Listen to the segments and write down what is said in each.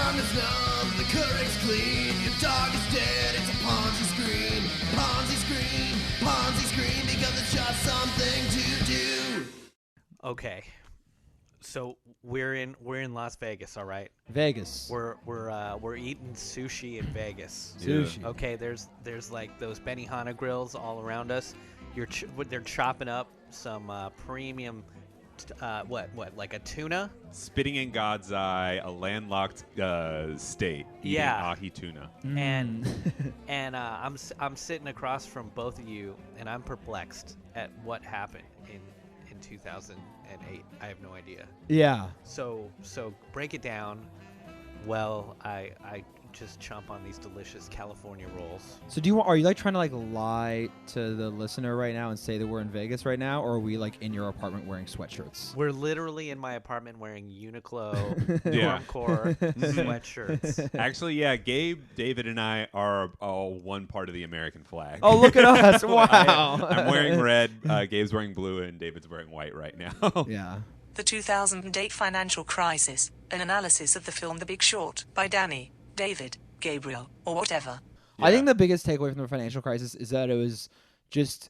song is numb, the Keurig's clean. Your dog is dead, it's a Ponzi screen. Ponzi screen, Ponzi screen, because it's just something to do. Okay, so we're in Las Vegas, all right. Vegas. We're eating sushi in Vegas. Sushi. Okay, there's like those Benihana grills all around us. They're chopping up some premium. Like a tuna? Spitting in God's eye, a landlocked state. Eating ahi tuna. And I'm sitting across from both of you, and I'm perplexed at what happened in 2008. I have no idea. Yeah. So break it down. Well, I just chomp on these delicious California rolls. So are you like trying to like lie to the listener right now and say that we're in Vegas right now, or are we like in your apartment wearing sweatshirts? We're literally in my apartment wearing Uniqlo Normcore sweatshirts. Actually, yeah, Gabe, David, and I are all one part of the American flag. Oh, look at us. Wow. I'm wearing red, Gabe's wearing blue, and David's wearing white right now. Yeah. The 2008 Financial Crisis, an analysis of the film The Big Short by Danny, David, Gabriel, or whatever. Yeah. I think the biggest takeaway from the financial crisis is that it was just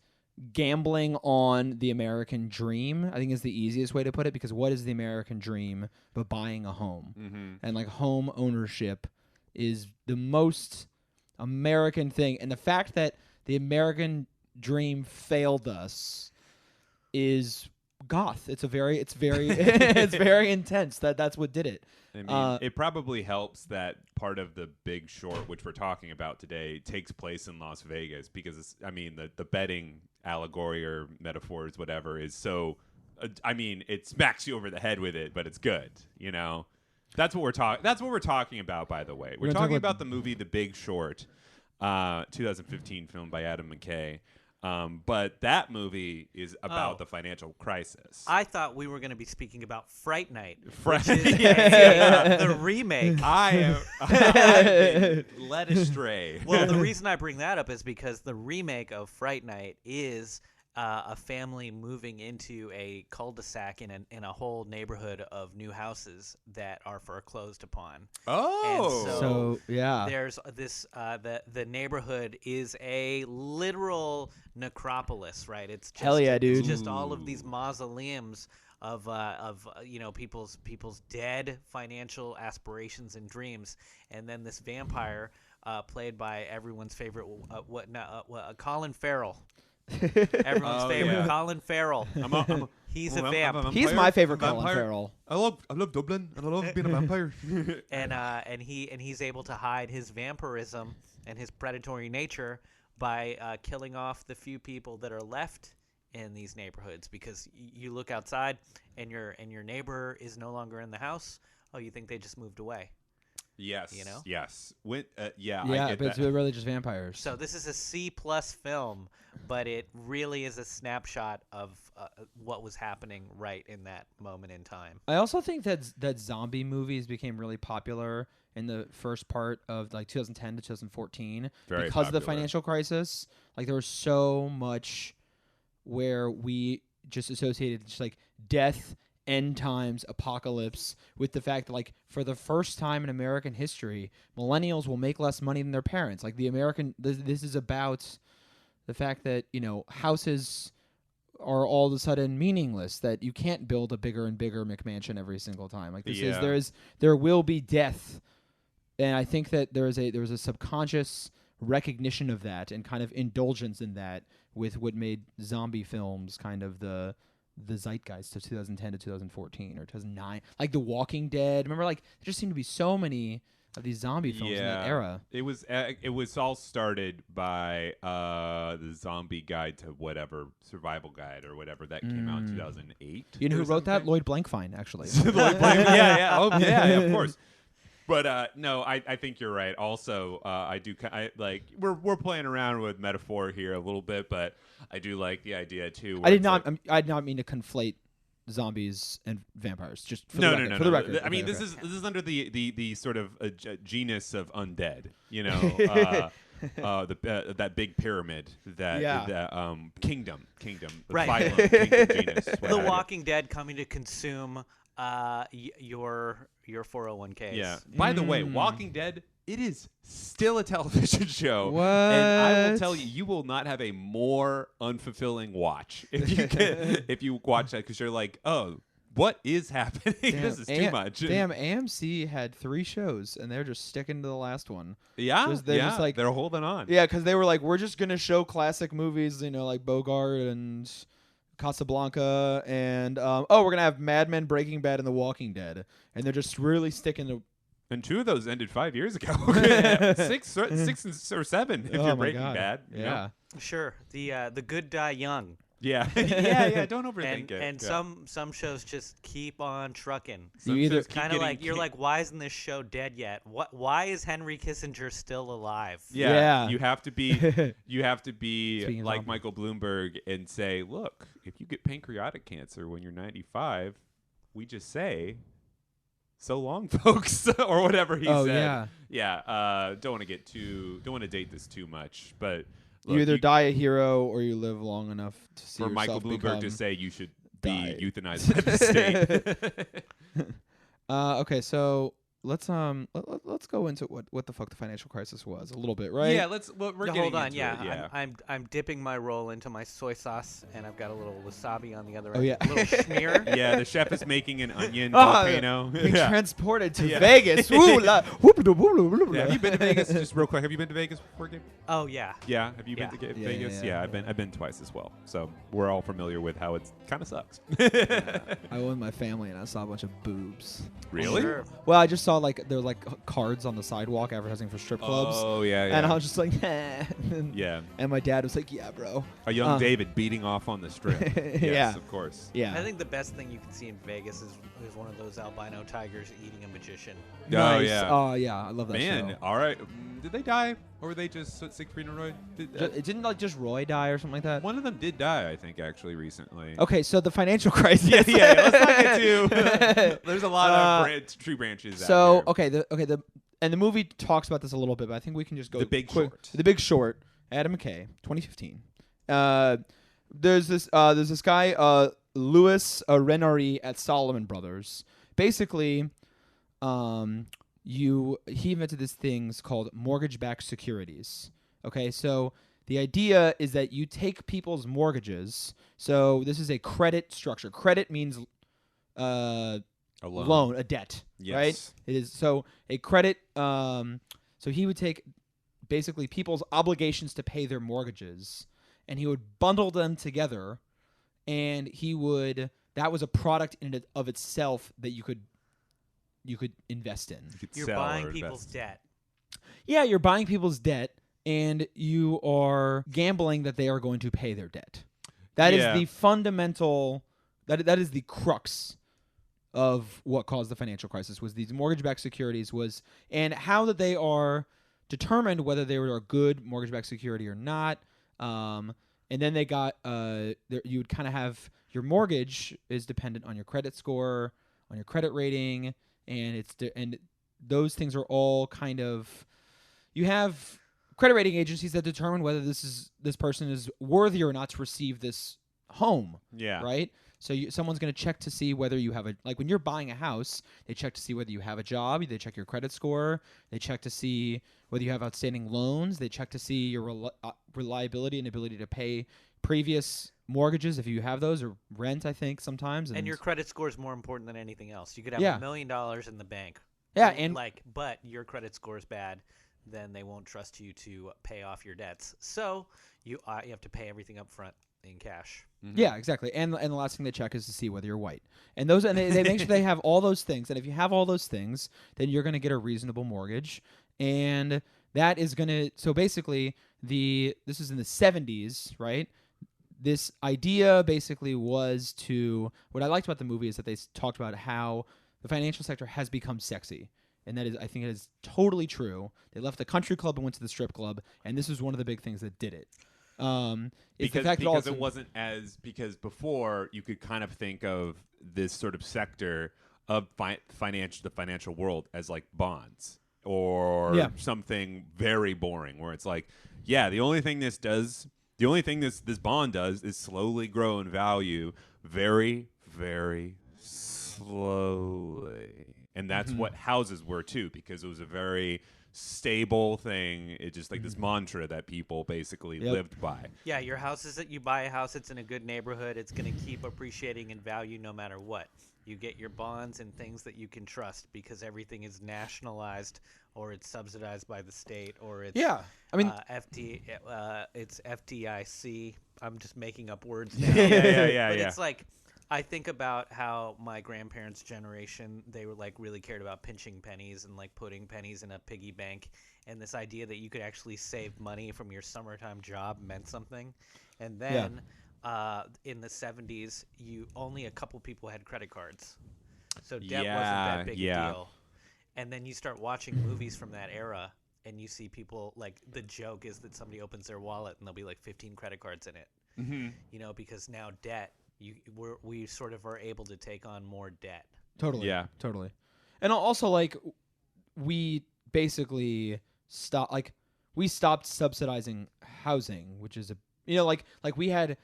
gambling on the American dream. I think is the easiest way to put it, because what is the American dream but buying a home? Mm-hmm. And like home ownership is the most American thing. And the fact that the American dream failed us is goth. It's very it's very intense. That's what did it. I mean, it probably helps that part of The Big Short, which we're talking about today, takes place in Las Vegas, because the betting allegory or metaphors, whatever, is so. It smacks you over the head with it, but it's good. You know, that's what we're talking. That's what we're talking about. By the way, we're talking about the movie The Big Short, 2015 film by Adam McKay. But that movie is about the financial crisis. I thought we were going to be speaking about Fright Night, Fright which is the remake. I've been led astray. Well, the reason I bring that up is because the remake of Fright Night is a family moving into a cul-de-sac in a whole neighborhood of new houses that are foreclosed upon. Oh, and so yeah, there's this the neighborhood is a literal necropolis, right? It's just, hell yeah, dude. It's just all of these mausoleums of people's dead financial aspirations and dreams, and then this vampire played by everyone's favorite Colin Farrell. Everyone's favorite, yeah. Colin Farrell. He's a vamp. He's my favorite Colin Farrell. I love Dublin, and I love being a vampire. and he's able to hide his vampirism and his predatory nature by killing off the few people that are left in these neighborhoods. Because you look outside and your neighbor is no longer in the house. Oh, you think they just moved away? Yes. You know? Yes. Yeah, I get but it's that. really just vampires. So this is a C+ film, but it really is a snapshot of what was happening right in that moment in time. I also think that zombie movies became really popular in the first part of like 2010 to 2014 because of the financial crisis. Like there was so much where we just associated just like death, end times, apocalypse with the fact that like for the first time in American history, millennials will make less money than their parents. Like this is about the fact that, you know, houses are all of a sudden meaningless, that you can't build a bigger and bigger McMansion every single time. Like there will be death. And I think that there was a subconscious recognition of that and kind of indulgence in that with what made zombie films kind of the zeitgeist of 2010 to 2014 or 2009, like The Walking Dead. Remember, like there just seemed to be so many of these zombie films in that era. It was all started by the Zombie Guide to whatever, Survival Guide or whatever that came out in 2008. You know who wrote that? Lloyd Blankfein, actually. Lloyd Blankfein, yeah, oh, yeah, of course. But no, I think you're right. Also, we're playing around with metaphor here a little bit, but I do like the idea too. I did not mean to conflate zombies and vampires. Just for no, the record. no. For the record. I mean, this is under the sort of genus of undead. You know, that big pyramid, that kingdom, right? Phylum, kingdom, genus. The Walking Dead coming to consume your your 401ks. Yeah. By the way, Walking Dead, it is still a television show. What? And I will tell you, you will not have a more unfulfilling watch if you watch that, because you're like, oh, what is happening? This is too much. Damn, AMC had 3 shows, and they're just sticking to the last one. Yeah, They're just like, they're holding on. Yeah, because they were like, we're just going to show classic movies, like Bogart and Casablanca, and we're going to have Mad Men, Breaking Bad, and The Walking Dead. And they're just really sticking to... And 2 of those ended 5 years ago. 6 or 7 if you're Breaking Bad. Yeah. Sure. The good die young. Yeah. yeah. Don't overthink it. And some shows just keep on trucking. You either kind of like, you're like, why isn't this show dead yet? Why is Henry Kissinger still alive? Yeah. You have to be like zombie. Michael Bloomberg and say, look, if you get pancreatic cancer when you're 95, we just say, so long, folks, or whatever he said. Yeah. Don't want to date this too much, but look, you either die a hero or you live long enough to see for yourself Michael Bloomberg to say you should be euthanized by the state. Okay, so let's go into what the fuck the financial crisis was a little bit, right? Yeah, we're getting hold on. into Yeah, it, yeah. I'm dipping my roll into my soy sauce, and I've got a little wasabi on the other Oh, end. yeah. A little schmear. Yeah, the chef is making an onion volcano. Being Yeah. transported to Vegas. Ooh, Yeah, have you been to Vegas? Just real quick, have you been to Vegas before, Gabe? Oh yeah. Yeah, have you been to Yeah, Vegas? yeah. I've been twice as well. So we're all familiar with how it kind of sucks. I went with my family and I saw a bunch of boobs. Really? Sure. Well, I just saw there were cards on the sidewalk advertising for strip clubs. Oh yeah. And I was just like, and, Yeah. and my dad was like, yeah, bro. A young David beating off on the strip. Yes, Yeah. of course. Yeah. I think the best thing you can see in Vegas is one of those albino tigers eating a magician. Nice. Oh yeah. Oh yeah, I love that Man, show. all right. Did they die, or were they just Siegfried and Roy? It didn't just Roy die or something like that? One of them did die, I think, actually recently. Okay, so the financial crisis. Yeah. Let's not get too. There's a lot of tree branches. So out here. the movie talks about this a little bit, but I think we can just go The Big quick. Short. The Big Short. Adam McKay, 2015. There's this guy Louis Renari at Solomon Brothers. Basically, he invented these things called mortgage-backed securities. Okay, so the idea is that you take people's mortgages. So this is a credit structure. Credit means A loan, a debt, Yes. right? It is so a credit. So he would take basically people's obligations to pay their mortgages, and he would bundle them together, and that was a product in and of itself that you could invest in. You could You're sell buying or people's invest. debt. Yeah, you're buying people's debt, and you are gambling that they are going to pay their debt. That is Yeah. the fundamental. That is the crux of what caused the financial crisis. Was these mortgage-backed securities and how that they are determined whether they were a good mortgage-backed security or not. And then they got you would kind of have your mortgage is dependent on your credit score, on your credit rating, and and those things are all kind of, you have credit rating agencies that determine whether this person is worthy or not to receive this home. Yeah. Right. So someone's going to check to see whether you have when you're buying a house, they check to see whether you have a job. They check your credit score. They check to see whether you have outstanding loans. They check to see your reliability and ability to pay previous mortgages if you have those, or rent, I think, sometimes. And your credit score is more important than anything else. You could have Yeah. $1 million in the bank. Yeah, and but your credit score is bad, then they won't trust you to pay off your debts. So you have to pay everything up front in cash. Yeah, exactly. And the last thing they check is to see whether you're white. And they make sure they have all those things. And if you have all those things, then you're going to get a reasonable mortgage. And that is going to, so basically this is in the 70s, right? This idea basically was what I liked about the movie is that they talked about how the financial sector has become sexy. And that is, I think it is totally true. They left the country club and went to the strip club. And this was one of the big things that did it. Because before you could kind of think of this sort of sector of the financial world as like bonds or something very boring, where it's like, the only thing this bond does is slowly grow in value very, very slowly. And that's what houses were too, because it was a very stable thing. It's just like this mantra that people basically lived by. Yeah, your house is that you buy a house, it's in a good neighborhood, it's going to keep appreciating in value no matter what. You get your bonds and things that you can trust because everything is nationalized or it's subsidized by the state or it's it's FDIC. I'm just making up words now. But it's like I think about how my grandparents' generation, they were like really cared about pinching pennies and like putting pennies in a piggy bank, and this idea that you could actually save money from your summertime job meant something. And then in the 70s, only a couple people had credit cards, so debt wasn't that big a deal. And then you start watching movies from that era, and you see people like the joke is that somebody opens their wallet and there'll be like 15 credit cards in it, you know, because now debt. We sort of are able to take on more debt. Totally. Yeah. Totally. And also, like, we basically stopped subsidizing housing, which is we had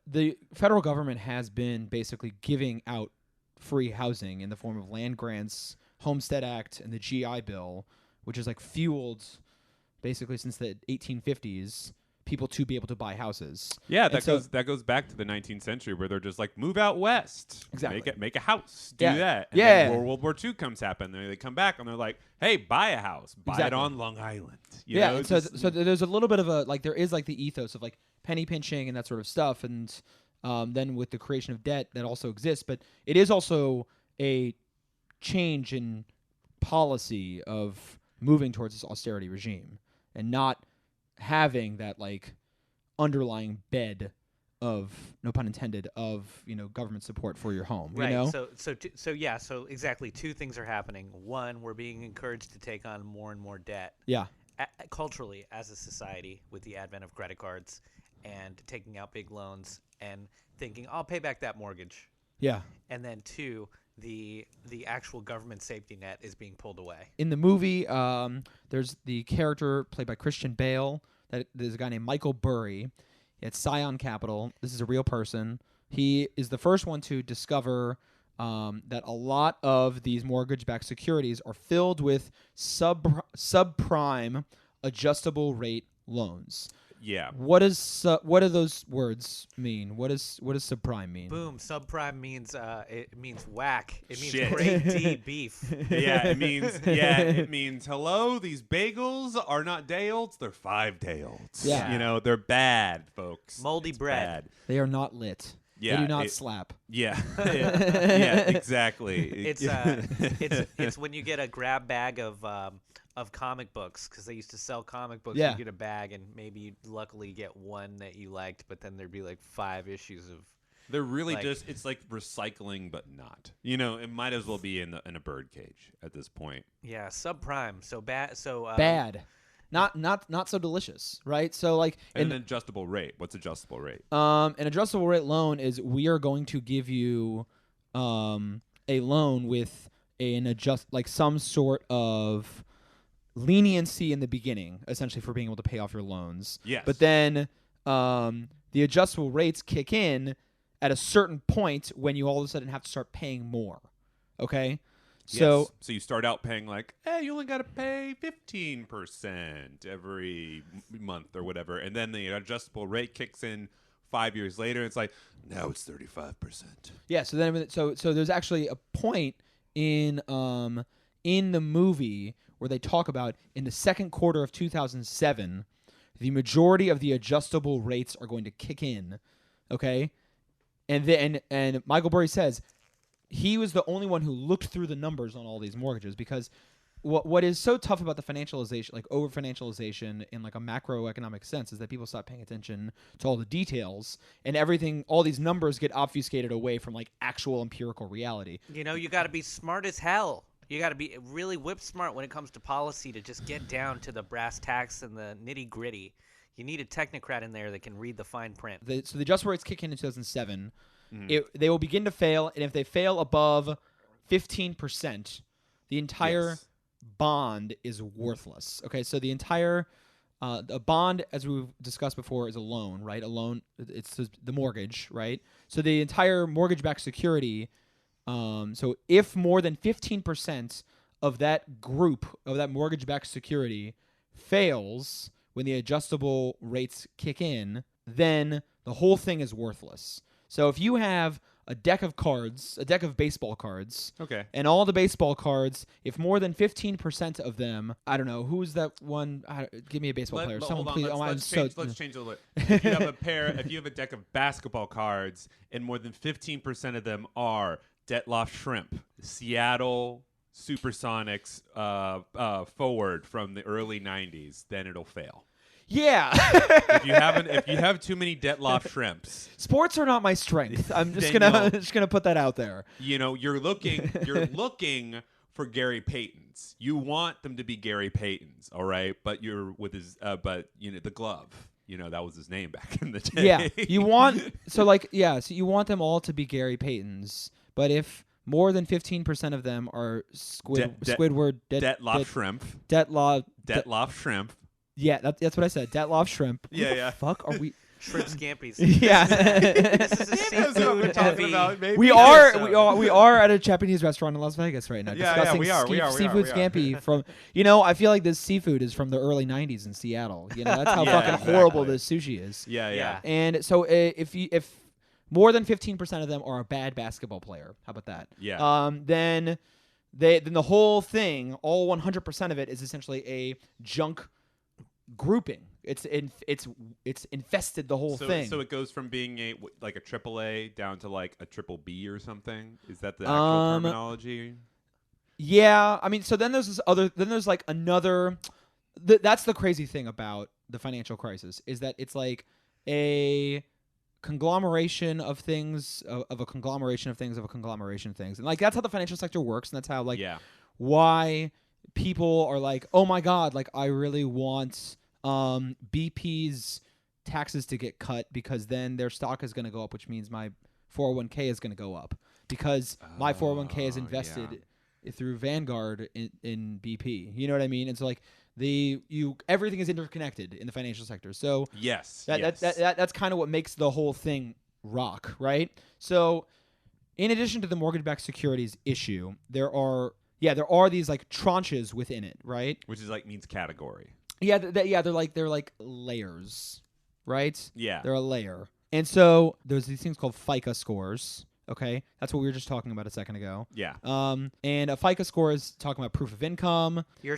the federal government has been basically giving out free housing in the form of land grants, Homestead Act, and the GI Bill, which is like fueled basically since the 1850s. People to be able to buy houses. Yeah, that goes back to the 19th century where they're just like, move out west, exactly, make a house, do that. And then World War II comes happen, they come back and they're like, hey, buy a house, buy it on Long Island. You know, so there's a little bit of a there is like the ethos of like penny pinching and that sort of stuff, and then with the creation of debt that also exists, but it is also a change in policy of moving towards this austerity regime and not having that like underlying bed of, no pun intended, of government support for your home. Right. You know? So exactly two things are happening. One, we're being encouraged to take on more and more debt. Yeah. Culturally, as a society, with the advent of credit cards and taking out big loans and thinking, I'll pay back that mortgage. Yeah. And then two, the actual government safety net is being pulled away. In the movie, there's the character played by Christian Bale. There's a guy named Michael Burry. It's Scion Capital. This is a real person. He is the first one to discover that a lot of these mortgage-backed securities are filled with subprime adjustable rate loans. Yeah. What do those words mean? What does subprime mean? Boom. Subprime means it means whack. It means Shit. grade D beef. Yeah, it means hello, these bagels are not day olds, they're 5 day olds. Yeah. They're bad, folks. Moldy It's bread. bad. They are not lit. Yeah, they do not slap. Yeah. Yeah, exactly. It's when you get a grab bag of comic books, because they used to sell comic books. You get a bag and maybe you luckily get one that you liked, but then there'd be like 5 issues of. They're really it's like recycling, but not. It might as well be in a bird cage at this point. Yeah, subprime. So bad. So bad. Not so delicious, right? So like an adjustable rate. What's adjustable rate? An adjustable rate loan is we are going to give you a loan with some sort of leniency in the beginning, essentially, for being able to pay off your loans. Yes. But then the adjustable rates kick in at a certain point when you all of a sudden have to start paying more. Okay? So you start out paying like, hey, you only got to pay 15% every month or whatever, and then the adjustable rate kicks in 5 years later, and it's like, now it's 35%. Yeah, so then so there's actually a point in the movie where they talk about in the second quarter of 2007, the majority of the adjustable rates are going to kick in, okay? And Michael Burry says he was the only one who looked through the numbers on all these mortgages, because what is so tough about the financialization, like over financialization in like a macroeconomic sense, is that people stop paying attention to all the details, and everything, all these numbers get obfuscated away from like actual empirical reality. You got to be smart as hell. You got to be really whip smart when it comes to policy to just get down to the brass tacks and the nitty gritty. You need a technocrat in there that can read the fine print. So the adjustable rates kick in 2007. They will begin to fail, and if they fail above 15%, the entire bond is worthless. Okay, so the entire a bond, as we've discussed before, is a loan, right? A loan, it's the mortgage, right? So the entire mortgage-backed security So if more than 15% of that group of that mortgage-backed security fails when the adjustable rates kick in, then the whole thing is worthless. So if you have a deck of cards, a deck of baseball cards, Okay. and all the baseball cards, if more than 15% of them, I don't know, who's that one? Give me a baseball player. Someone Hold on, please. let's change a little bit. If you have a deck of basketball cards and more than 15% of them are Detloff Shrimp, Seattle Supersonics forward from the early 90s, then it'll fail. Yeah. if you have too many Detloff Shrimps, sports are not my strength. I'm just gonna put that out there. You're looking for Gary Paytons. You want them to be Gary Paytons, all right? But you're with his the glove. That was his name back in the day. Yeah. You want so you want them all to be Gary Paytons, but if more than 15% of them are Squidward Detloff Shrimp. Detloff Shrimp. Yeah, that's what I said. Detloff Shrimp. Who the fuck are we? Shrimp Scampies. Yeah. This is a seafood heavy. We are at a Japanese restaurant in Las Vegas right now discussing we are. seafood scampi from. I feel like this seafood is from the early '90s in Seattle. That's how fucking horrible this sushi is. Yeah. And so if more than 15% of them are a bad basketball player, how about that? Yeah. Then the whole thing, all 100% of it, is essentially a junk grouping. It's infested the whole thing. So it goes from being a AAA down to like a triple B or something. Is that the actual terminology? Yeah, I mean, so then there's another. That's the crazy thing about the financial crisis is that it's like a conglomeration of things of a conglomeration of things of a conglomeration of things, and like that's how the financial sector works, and that's how why people are like, oh my god, like I really want BP's taxes to get cut because then their stock is going to go up, which means my 401k is going to go up because my 401k is invested through Vanguard in BP. You know what I mean? And so like everything is interconnected in the financial sector. So that's kind of what makes the whole thing rock, right? So in addition to the mortgage-backed securities issue, there are these like tranches within it, right? Which is like means category. Yeah, they're like layers, right? Yeah, they're a layer, and so there's these things called FICA scores. Okay, that's what we were just talking about a second ago. Yeah. And a FICA score is talking about proof of income. Your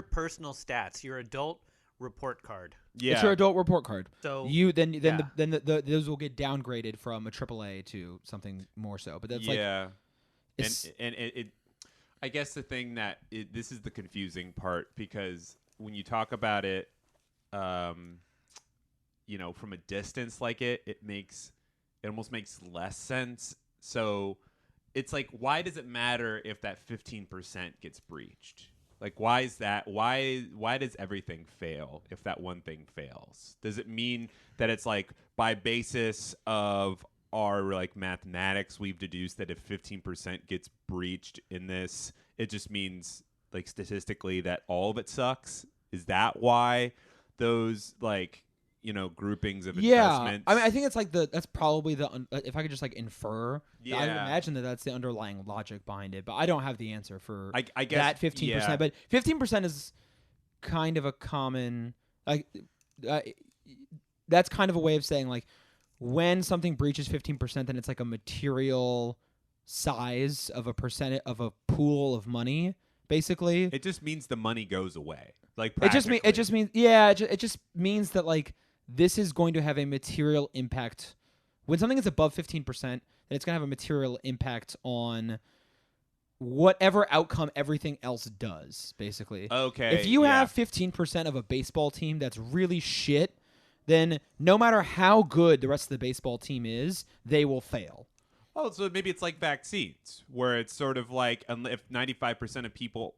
personal stats, your adult report card. Yeah, it's your adult report card. So those will get downgraded from a AAA to something more so. But that's and it. I guess the thing that this is the confusing part because when you talk about it, from a distance, like it almost makes less sense. So it's like, why does it matter if that 15% gets breached? Like, why is that? Why does everything fail if that one thing fails? Does it mean that it's like by basis of our like mathematics, we've deduced that if 15% gets breached in this, it just means like statistically that all of it sucks? Is that why those like groupings of investments? I mean, I think it's like that's probably if I could just like infer, I would imagine that's the underlying logic behind it, but I don't have the answer for I guess that 15%. But 15% is kind of a common that's kind of a way of saying like when something breaches 15%, then it's like a material size of a percentage of a pool of money. Basically, it just means the money goes away. Like it just means that like this is going to have a material impact when something is above 15%. Then it's going to have a material impact on whatever outcome everything else does. Basically, okay. If you have 15% of a baseball team that's really shit, then no matter how good the rest of the baseball team is, they will fail. Oh, so maybe it's like vaccines, where it's sort of like if 95% of people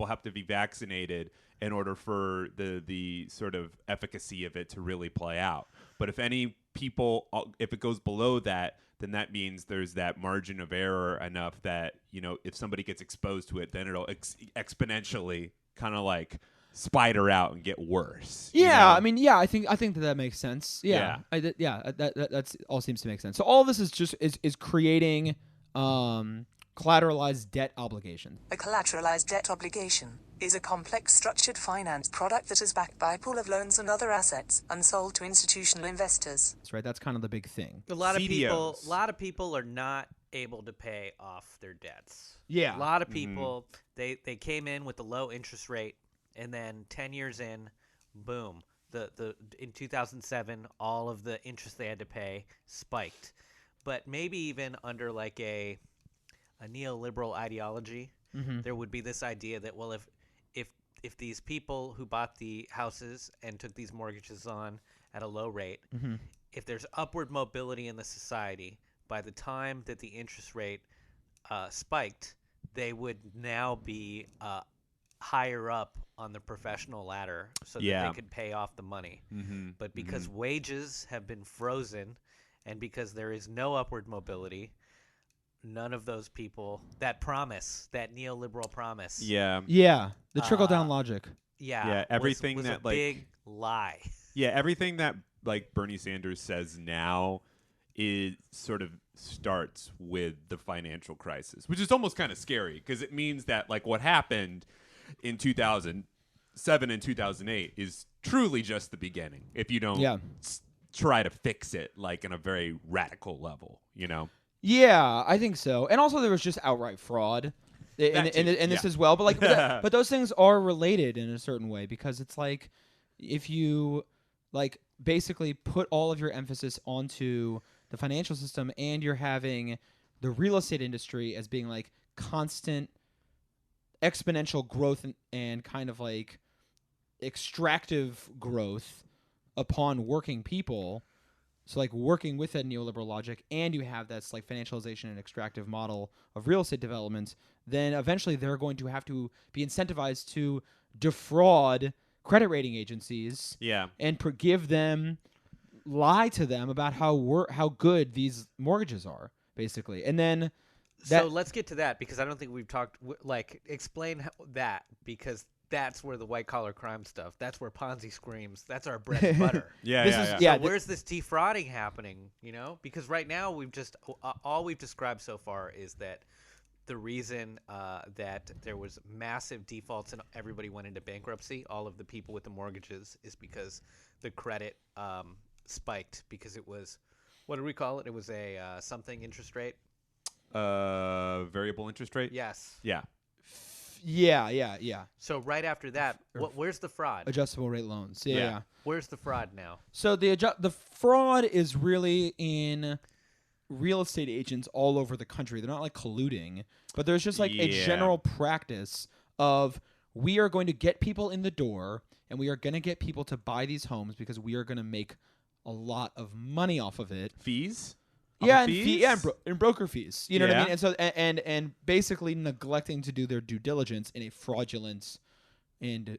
have to be vaccinated in order for the sort of efficacy of it to really play out. But if it goes below that, then that means there's that margin of error enough that if somebody gets exposed to it, then it'll exponentially kind of like spider out and get worse. Yeah, you know? I think that makes sense. That's all seems to make sense. So all of this is just is creating collateralized debt obligation. A collateralized debt obligation is a complex structured finance product that is backed by a pool of loans and other assets and sold to institutional investors. That's right. That's kind of the big thing. A lot CDOs. of people are not able to pay off their debts. Yeah. A lot of people they came in with the low interest rate, and then 10 years in, boom, in 2007 all of the interest they had to pay spiked. But maybe even under like a neoliberal ideology, there would be this idea that, well, if these people who bought the houses and took these mortgages on at a low rate, if there's upward mobility in the society, by the time that the interest rate spiked, they would now be higher up on the professional ladder so that they could pay off the money. But because wages have been frozen and because there is no upward mobility, none of those people, that neoliberal promise. The trickle down logic. Everything was that a big lie. Everything that like Bernie Sanders says now is sort of starts with the financial crisis, which is almost kind of scary because it means that like what happened in 2007 and 2008 is truly just the beginning if you don't try to fix it like in a very radical level, you know? Yeah, I think so. And also there was just outright fraud in this as well. But like, but those things are related in a certain way because it's like if you like basically put all of your emphasis onto the financial system and you're having the real estate industry as being like constant exponential growth and kind of like extractive growth upon working people. So like working with that neoliberal logic and you have this like financialization and extractive model of real estate development, then eventually they're going to have to be incentivized to defraud credit rating agencies and lie to them about how good these mortgages are, basically. And then so let's get to that because I don't think we've talked explain that because that's where the white collar crime stuff. That's where Ponzi screams. That's our bread and butter. So where's this defrauding happening? You know, because right now we've just all we've described so far is that the reason that there was massive defaults and everybody went into bankruptcy, all of the people with the mortgages, is because the credit spiked because it was, what do we call it? It was a something interest rate. Variable interest rate. Yes. Yeah. So right after that, where's the fraud? Adjustable rate loans. Yeah. Where's the fraud now? So the fraud is really in real estate agents all over the country. They're not like colluding, but there's just like a general practice of we are going to get people in the door and we are going to get people to buy these homes because we are going to make a lot of money off of it. Fees? And broker fees. You know what I mean? And so and basically neglecting to do their due diligence in a fraudulent and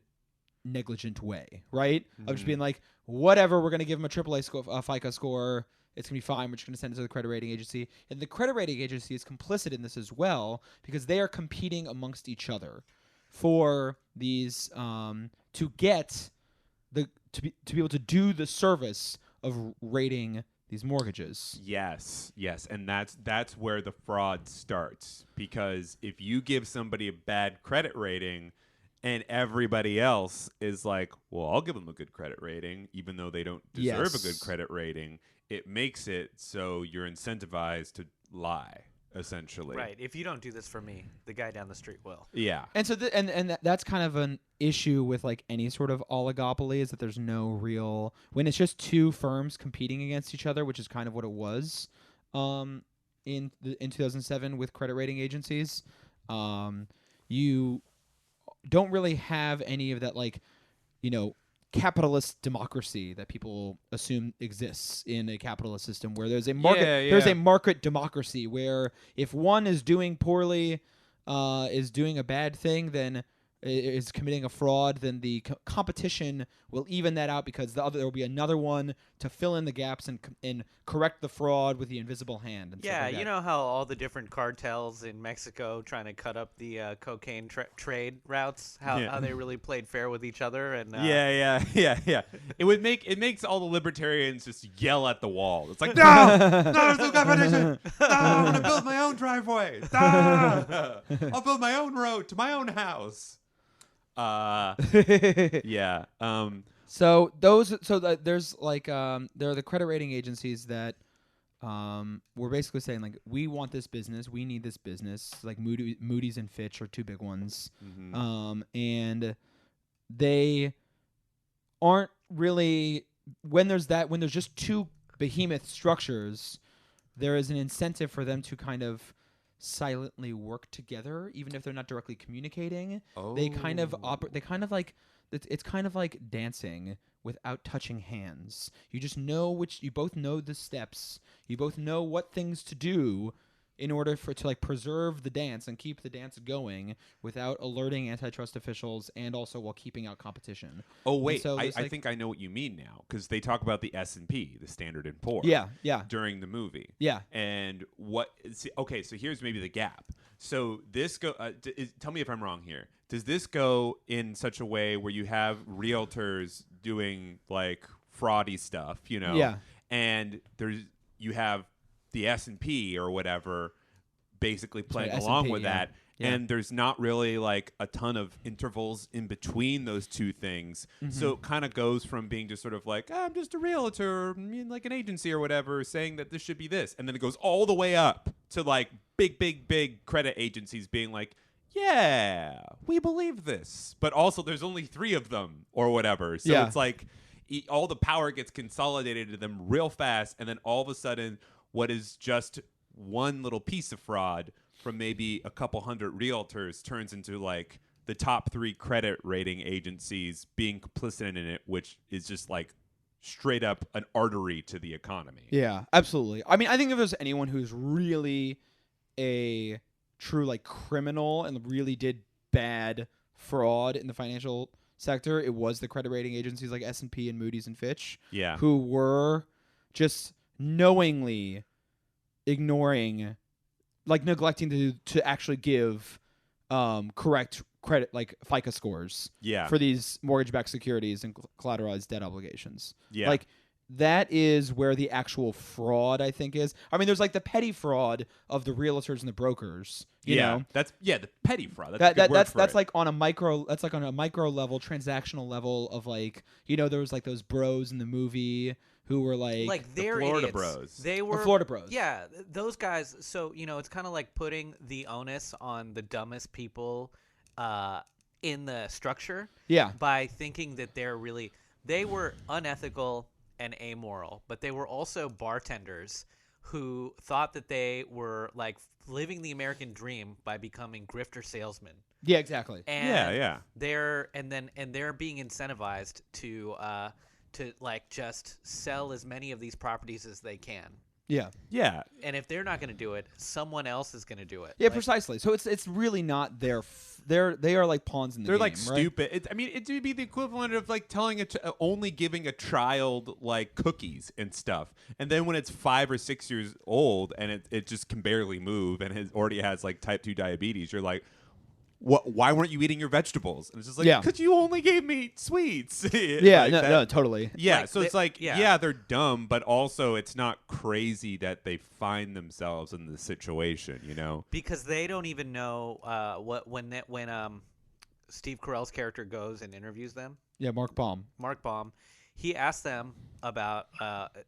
negligent way, right? Of just being like, whatever, we're going to give them a AAA FICO score. It's going to be fine. We're just going to send it to the credit rating agency. And the credit rating agency is complicit in this as well because they are competing amongst each other for these to get to be able to do the service of rating these mortgages. Yes, and that's where the fraud starts because if you give somebody a bad credit rating and everybody else is like, well, I'll give them a good credit rating even though they don't deserve a good credit rating, it makes it so you're incentivized to lie, essentially. Right. If you don't do this for me, the guy down the street will. Yeah. And so that's kind of an issue with like any sort of oligopoly is that there's no real when it's just two firms competing against each other, which is kind of what it was in 2007 with credit rating agencies. You don't really have any of that like, you know, capitalist democracy that people assume exists in a capitalist system where there's a market there's a market democracy where if one is doing poorly is doing a bad thing, then is committing a fraud, then the competition will even that out because there will be another one to fill in the gaps and correct the fraud with the invisible hand. And Yeah, stuff like you that. know how all the different cartels in Mexico trying to cut up the cocaine trade routes, how they really played fair with each other, and yeah. It makes all the libertarians just yell at the wall. It's like, no, there's no competition. No, I'm gonna build my own driveway. No, I'll build my own road to my own house. Yeah. So there's like there are the credit rating agencies that we're basically saying like we want this business, we need this business. Like Moody's and Fitch are two big ones, and they aren't really when there's just two behemoth structures, there is an incentive for them to kind of silently work together, even if they're not directly communicating. They kind of it's kind of like dancing without touching hands. You just know you both know the steps. You both know what things to do in order to like preserve the dance and keep the dance going without alerting antitrust officials and also while keeping out competition. Oh wait, so I think I know what you mean now because they talk about the S&P, the Standard & Poor. Yeah. During the movie. Yeah. And okay, so here's maybe the gap. So this tell me if I'm wrong here. Does this go in such a way where you have realtors doing like fraudy stuff, you know? Yeah. And you have the S&P or whatever basically playing S&P, along with yeah. that. Yeah. And there's not really like a ton of intervals in between those two things. Mm-hmm. So it kind of goes from being just sort of like, I'm just a realtor, like an agency or whatever, saying that this should be this. And then it goes all the way up to like big credit agencies being like, yeah, we believe this. But also there's only 3 of them or whatever. So Yeah. it's like all the power gets consolidated to them real fast. And then all of a sudden what is just one little piece of fraud from maybe a couple hundred realtors turns into like the top 3 credit rating agencies being complicit in it, which is just like straight up an artery to the economy. Yeah, absolutely. I mean, I think if there's anyone who's really a true like criminal and really did bad fraud in the financial sector, it was the credit rating agencies like S&P and Moody's and Fitch. Yeah. Who were just knowingly ignoring, like neglecting to actually give correct credit, like FICO scores for these mortgage-backed securities and collateralized debt obligations. Yeah. Like that is where the actual fraud, I think, is. I mean, there's like the petty fraud of the realtors and the brokers. You know? That's the petty fraud. That's like on a micro. That's like on a micro level, transactional level of like, you know, there was like those bros in the movie who were like they're Florida idiots. bros. They were Florida bros. Yeah, those guys. So you know, it's kind of like putting the onus on the dumbest people in the structure. Yeah. By thinking that they were unethical and amoral, but they were also bartenders who thought that they were like living the American dream by becoming grifter salesmen. Yeah, exactly. And they're being incentivized to like just sell as many of these properties as they can. Yeah. Yeah. And if they're not going to do it, someone else is going to do it. Yeah, precisely. So it's really not they are like pawns in the game. They're like right? stupid. It would be the equivalent of like telling only giving a child like cookies and stuff, and then when it's 5 or 6 years old and it just can barely move and it already has like type 2 diabetes, you're like, what? Why weren't you eating your vegetables? And it's just like, because you only gave me sweets. Yeah, like no, totally. Yeah, like so it's like, they're dumb, but also it's not crazy that they find themselves in this situation, you know? Because they don't even know when Steve Carell's character goes and interviews them. Yeah, Mark Baum. He asked them about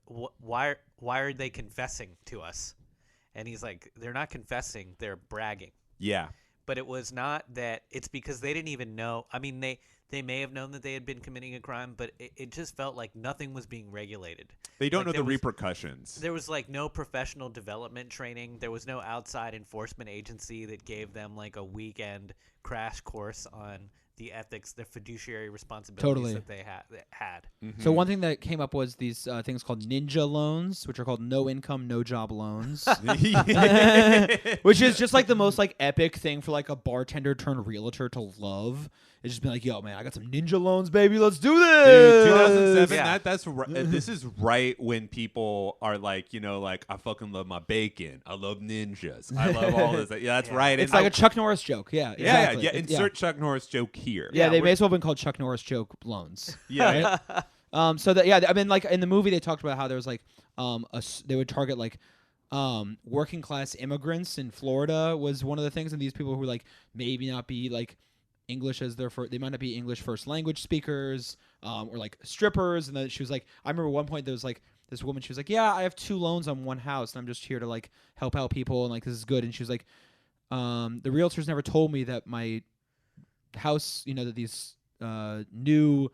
why are they confessing to us, and he's like, they're not confessing, they're bragging. Yeah. But it was not that. It's because they didn't even know. I mean, they may have known that they had been committing a crime, but it just felt like nothing was being regulated. They don't know the repercussions. There was like no professional development training. There was no outside enforcement agency that gave them like a weekend crash course on the ethics, the fiduciary responsibilities Totally. that they had. So one thing that came up was these things called ninja loans, which are called no income, no job loans, which is just like the most like epic thing for like a bartender turned realtor to love. It's just been like, yo, man, I got some ninja loans, baby. Let's do this. Dude, 2007. Yeah. That's this is right when people are like, like I fucking love my bacon. I love ninjas. I love all this. Yeah, that's right. It's And like a Chuck Norris joke. Yeah, exactly. Insert Chuck Norris joke here. Yeah, they may as well have been called Chuck Norris joke loans. Yeah. Right? So that I mean, like in the movie, they talked about how there was like they would target like working class immigrants in Florida was one of the things, and these people who like maybe not be like English as their they might not be English first language speakers, or like strippers. And then she was like, I remember one point there was like this woman, she was like, yeah, I have 2 loans on one house, and I'm just here to like help out people, and like this is good. And she was like, the realtors never told me that my house, that these new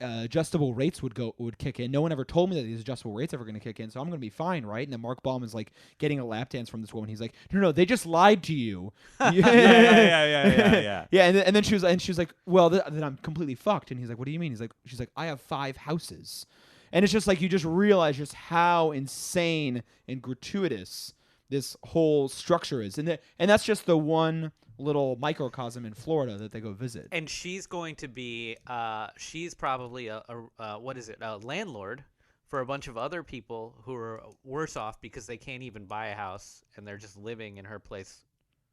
adjustable rates would kick in. No one ever told me that these adjustable rates ever going to kick in, so I'm going to be fine, right? And then Mark Baum is like getting a lap dance from this woman. He's like, no, they just lied to you. Yeah. Yeah, and then she was like, well, then I'm completely fucked. And he's like, what do you mean? She's like, I have 5 houses, and it's just like you just realize just how insane and gratuitous this whole structure is, and that's just the one little microcosm in Florida that they go visit. And she's going to be, she's probably a landlord for a bunch of other people who are worse off because they can't even buy a house and they're just living in her place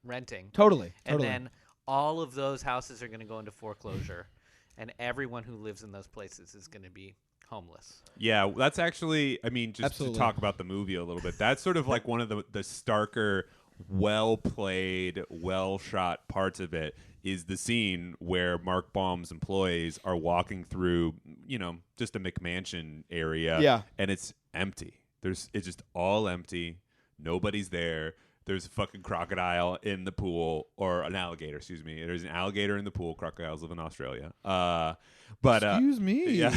renting. Totally. And then all of those houses are going to go into foreclosure, and everyone who lives in those places is going to be homeless. Yeah, that's actually, I mean, just Absolutely. to talk about the movie a little bit, that's sort of like one of the starker, well-played, well-shot parts of it is the scene where Mark Baum's employees are walking through, just a McMansion area. Yeah. And it's empty. It's just all empty. Nobody's there. There's a fucking crocodile in the pool, or an alligator, excuse me. There's an alligator in the pool. Crocodiles live in Australia. Excuse me. Yeah.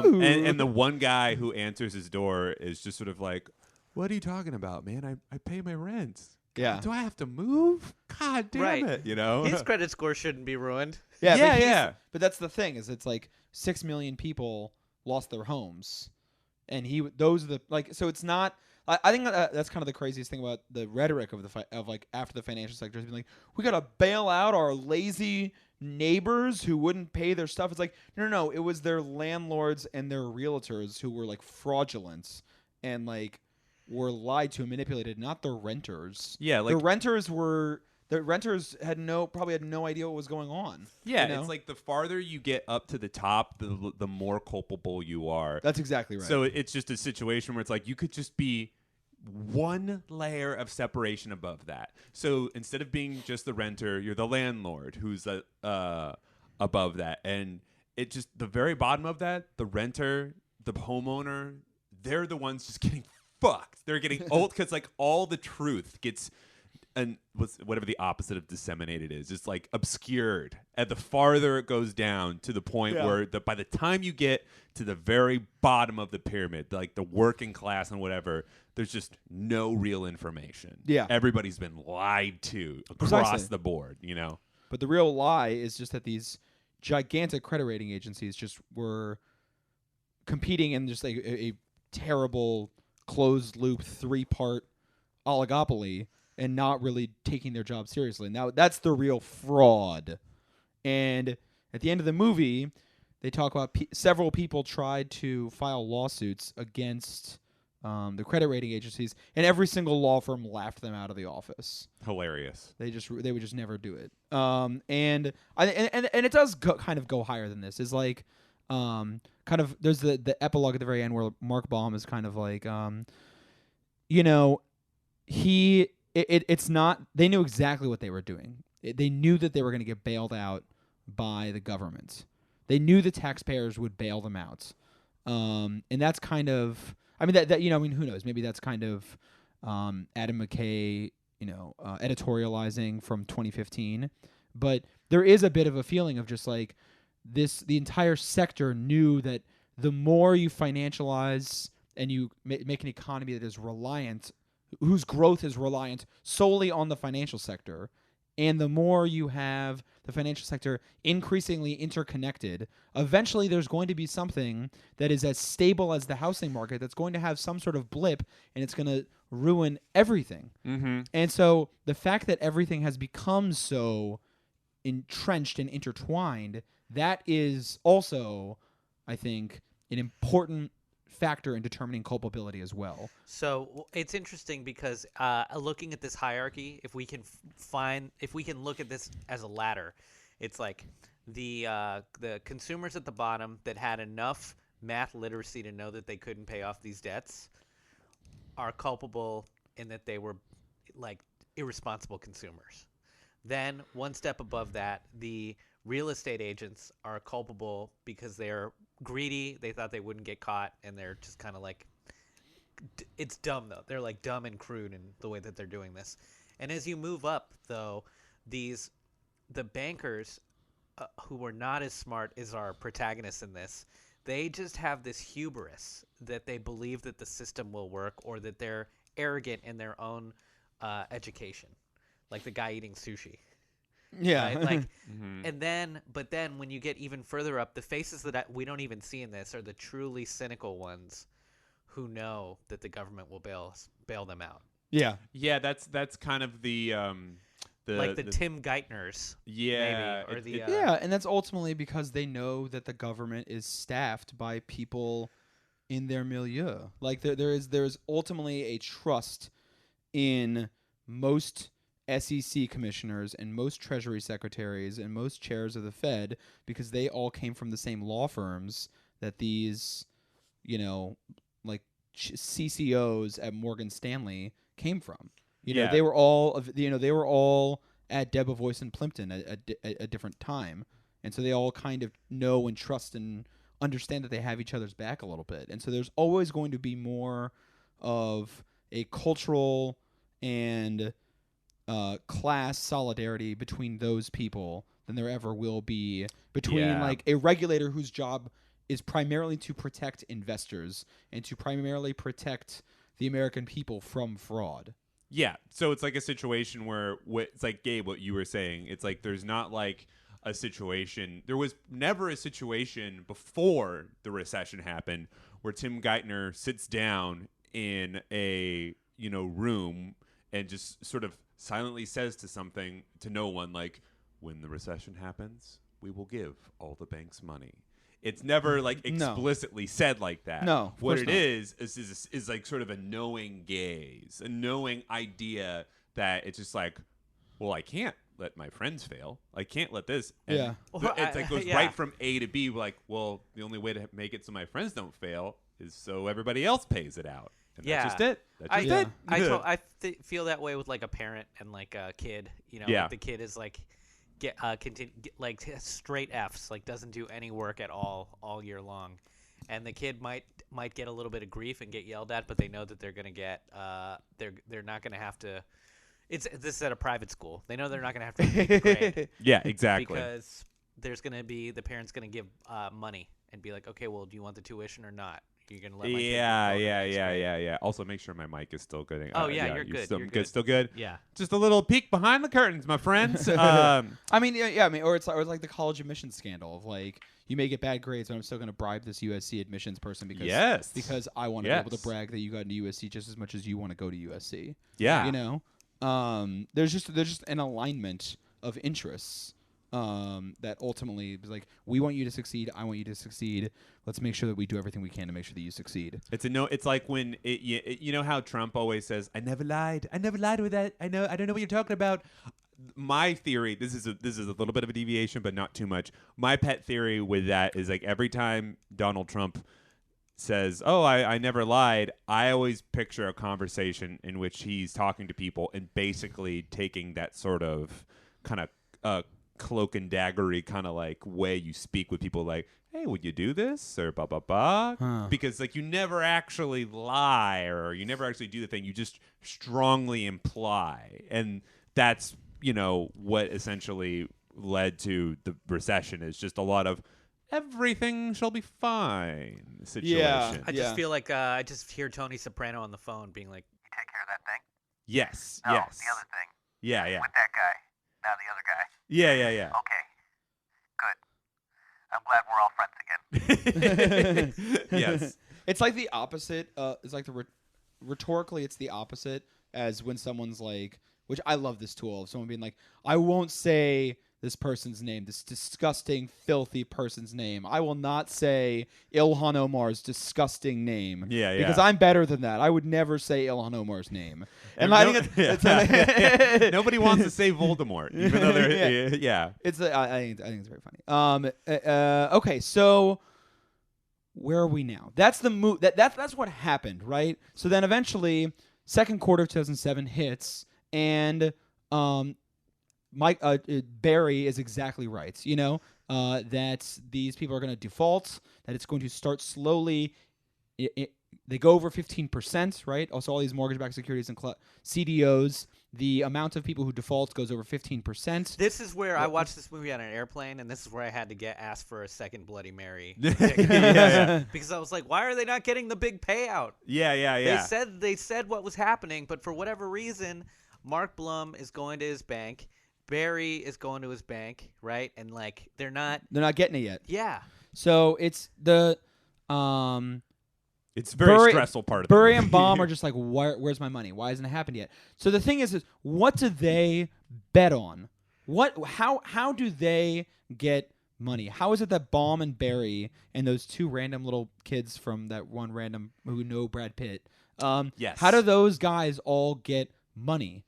And the one guy who answers his door is just sort of like, what are you talking about, man? I pay my rent. Yeah. Do I have to move? God damn it, His credit score shouldn't be ruined. Yeah. But that's the thing, is it's like 6 million people lost their homes, and so it's not. I think that's kind of the craziest thing about the rhetoric of like after the financial sector has been like, we gotta bail out our lazy neighbors who wouldn't pay their stuff. It's like no, it was their landlords and their realtors who were like fraudulent and like were lied to and manipulated, not the renters. Yeah, like the renters probably had no idea what was going on. Yeah, it's like the farther you get up to the top, the more culpable you are. That's exactly right. So it's just a situation where it's like you could just be one layer of separation above that. So instead of being just the renter, you're the landlord who's above that. And it just, the very bottom of that, the renter, the homeowner, they're the ones just getting fucked. They're getting old because like all the truth gets, and whatever the opposite of disseminated is, just like obscured. And the farther it goes down to the point where by the time you get to the very bottom of the pyramid, like the working class and whatever, there's just no real information. Yeah. Everybody's been lied to across Precisely. the board, But the real lie is just that these gigantic credit rating agencies just were competing in just like a terrible closed loop 3-part oligopoly and not really taking their job seriously. Now that's the real fraud. And at the end of the movie, they talk about several people tried to file lawsuits against the credit rating agencies, and every single law firm laughed them out of the office. Hilarious. They would just never do it. And it does kind of go higher than this. Is like kind of there's the epilogue at the very end where Mark Baum is kind of like it's not, they knew exactly what they were doing. They knew that they were going to get bailed out by the government. They knew the taxpayers would bail them out. And that's kind of, I mean, who knows? Maybe that's kind of Adam McKay, editorializing from 2015. But there is a bit of a feeling of just like the entire sector knew that the more you financialize and you make an economy that is reliant, whose growth is reliant solely on the financial sector, And the more you have the financial sector increasingly interconnected, eventually there's going to be something that is as stable as the housing market that's going to have some sort of blip, and it's going to ruin everything. Mm-hmm. And so the fact that everything has become so entrenched and intertwined, that is also, I think, an important factor in determining culpability as well. So it's interesting because looking at this hierarchy, if we can look at this as a ladder, it's like the consumers at the bottom that had enough math literacy to know that they couldn't pay off these debts are culpable in that they were like irresponsible consumers. Then one step above that, the real estate agents are culpable because they're greedy. They thought they wouldn't get caught, and they're just kind of like, it's dumb though. They're like dumb and crude in the way that they're doing this. And as you move up, though, the bankers who were not as smart as our protagonists in this, they just have this hubris that they believe that the system will work, or that they're arrogant in their own education, like the guy eating sushi. Yeah. Right? Like, but then when you get even further up, the faces that we don't even see in this are the truly cynical ones who know that the government will bail them out. Yeah. Yeah, that's kind of the Tim Geithners. Yeah. Maybe, or Yeah, and that's ultimately because they know that the government is staffed by people in their milieu. Like there's ultimately a trust in most SEC commissioners and most Treasury secretaries and most chairs of the Fed, because they all came from the same law firms that these, like CCOs at Morgan Stanley came from. They were all at Debevoise and Plimpton at a different time, and so they all kind of know and trust and understand that they have each other's back a little bit. And so there's always going to be more of a cultural and class solidarity between those people than there ever will be between like a regulator whose job is primarily to protect investors and to primarily protect the American people from fraud. Yeah, so it's like a situation where it's like, Gabe, what you were saying. It's like there's not like a situation. There was never a situation before the recession happened where Tim Geithner sits down in a room and just sort of silently says to no one, like, when the recession happens, we will give all the banks money. It's never like explicitly said like that. No, what it is like sort of a knowing gaze, a knowing idea that it's just like, well, I can't let my friends fail. I can't let this. And it's like goes right from A to B. Like, well, the only way to make it so my friends don't fail is so everybody else pays it out. And that's just it. That's just it. I feel that way with like a parent and like a kid. Like the kid is like get straight Fs, like doesn't do any work at all year long, and the kid might get a little bit of grief and get yelled at, but they know that they're gonna get they're not gonna have to. This is at a private school. They know they're not gonna have to make a grade. Yeah, exactly. Because there's gonna be the parent's gonna give money and be like, okay, well, do you want the tuition or not? You're gonna let my kid yeah. Also, make sure my mic is still good. You're good. Still, you're good. Still good. Yeah. Just a little peek behind the curtains, my friends. or it's like the college admissions scandal of like, you may get bad grades, but I'm still going to bribe this USC admissions person because I want to be able to brag that you got into USC just as much as you want to go to USC. Yeah. There's just an alignment of interests. That ultimately is like, we want you to succeed. I want you to succeed. Let's make sure that we do everything we can to make sure that you succeed. It's like when you know how Trump always says, "I never lied. I never lied with that. I don't know what you're talking about." My theory, this is a little bit of a deviation, but not too much. My pet theory with that is like every time Donald Trump says, "Oh, I never lied," I always picture a conversation in which he's talking to people and basically taking that sort of kind of cloak and daggery kind of like way you speak with people, like, hey, would you do this or blah blah blah, because like you never actually lie or you never actually do the thing, you just strongly imply, and that's what essentially led to the recession, is just a lot of everything shall be fine situation. I just feel like I just hear Tony Soprano on the phone being like, you take care of that thing? Yes. No, the other thing. Yeah. With that guy. Now the other guy. Yeah. Okay. Good. I'm glad we're all friends again. Yes. It's like the opposite. It's like rhetorically, it's the opposite as when someone's like, which I love this tool of someone being like, I won't say this person's name, this disgusting, filthy person's name. I will not say Ilhan Omar's disgusting name. Yeah. Because I'm better than that. I would never say Ilhan Omar's name. And I think it's nobody wants to say Voldemort, even though they're It's I think it's very funny. Okay, so where are we now? That's the that's what happened, right? So then eventually, second quarter of 2007 hits, and Barry is exactly right. That these people are going to default, that it's going to start slowly. They go over 15%, right? Also, all these mortgage-backed securities and CDOs, the amount of people who default goes over 15%. This is where I watched this movie on an airplane, and this is where I had to asked for a second Bloody Mary. Because I was like, why are they not getting the big payout? Yeah. They said what was happening, but for whatever reason, Mark Blum is going to his bank. Barry is going to his bank, right? And like they're not getting it yet. Yeah. So it's the it's a very stressful part of the Burry movie. and Baum are just like, where's my money? Why hasn't it happened yet? So the thing is what do they bet on? How do they get money? How is it that Baum and Barry and those two random little kids from that one random who know Brad Pitt, yes. How do those guys all get money?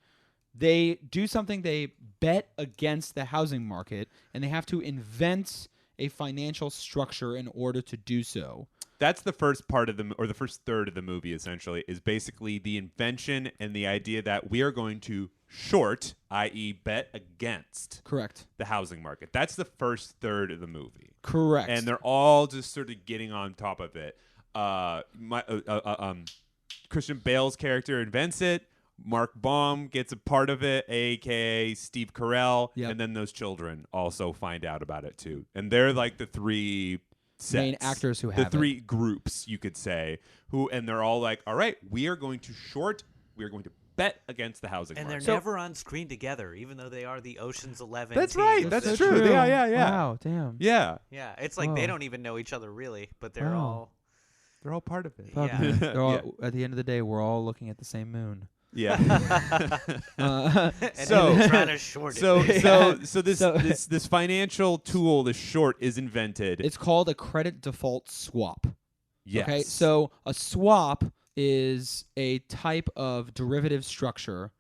They do something, they bet against the housing market, and they have to invent a financial structure in order to do so. That's the first part of the first third of the movie, essentially, is basically the invention and the idea that we are going to short, i.e. bet against Correct. the housing market. That's the first third of the movie. Correct. And they're all just sort of getting on top of it. Christian Bale's character invents it. Mark Baum gets a part of it, a.k.a. Steve Carell, and then those children also find out about it too. And they're like the three sets, main actors who have the three groups, you could say, and they're all like, all right, we are going to bet against the housing market. And they're never on screen together, even though they are the Ocean's 11 That's team. right. That's true. Yeah. Wow, damn. Yeah. Yeah, it's like they don't even know each other really, but they're all part of it. Yeah. They're all, at the end of the day, we're all looking at the same moon. Yeah. So trying to short it. So this financial tool, this short, is invented. It's called a credit default swap. Yes. Okay. So a swap is a type of derivative structure.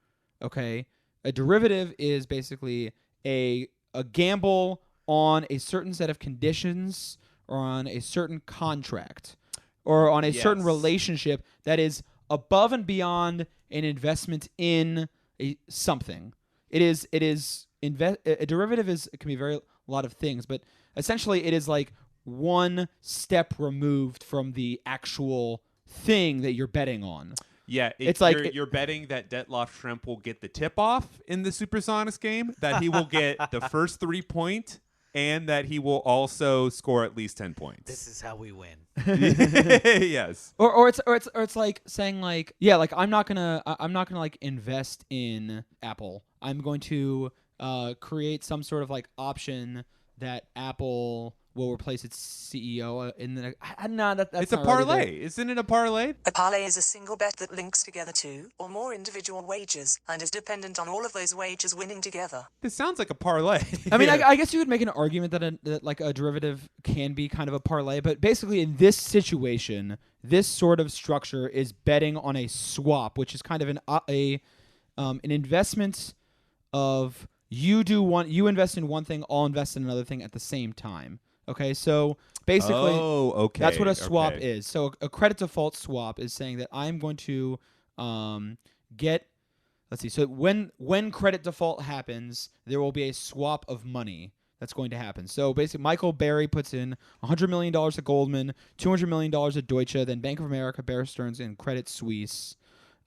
Okay. A derivative is basically a gamble on a certain set of conditions or on a certain contract or on a certain relationship that is above and beyond an investment in something. A derivative can be a lot of things, but essentially it is like one step removed from the actual thing that you're betting on. Yeah, it's like you're betting that Detloff Schrempf will get the tip off in the Supersonics game, that he will get the first 3 point, and that he will also score at least 10 points. This is how we win. Yes. Or it's like saying like, yeah, like I'm not gonna like invest in Apple. I'm going to create some sort of like option that Apple will replace its CEO in the that's it's a parlay. Isn't it a parlay? A parlay is a single bet that links together two or more individual wagers and is dependent on all of those wagers winning together. This sounds like a parlay. I mean, I guess you could make an argument that like a derivative can be kind of a parlay, but basically in this situation, this sort of structure is betting on a swap, which is kind of an investment of you invest in one thing, I'll invest in another thing at the same time. Okay, so basically, that's what a swap is. So a credit default swap is saying that I'm going to get. Let's see. So when credit default happens, there will be a swap of money that's going to happen. So basically, Michael Barry puts in $100 million to Goldman, $200 million to Deutsche, then Bank of America, Bear Stearns, and Credit Suisse,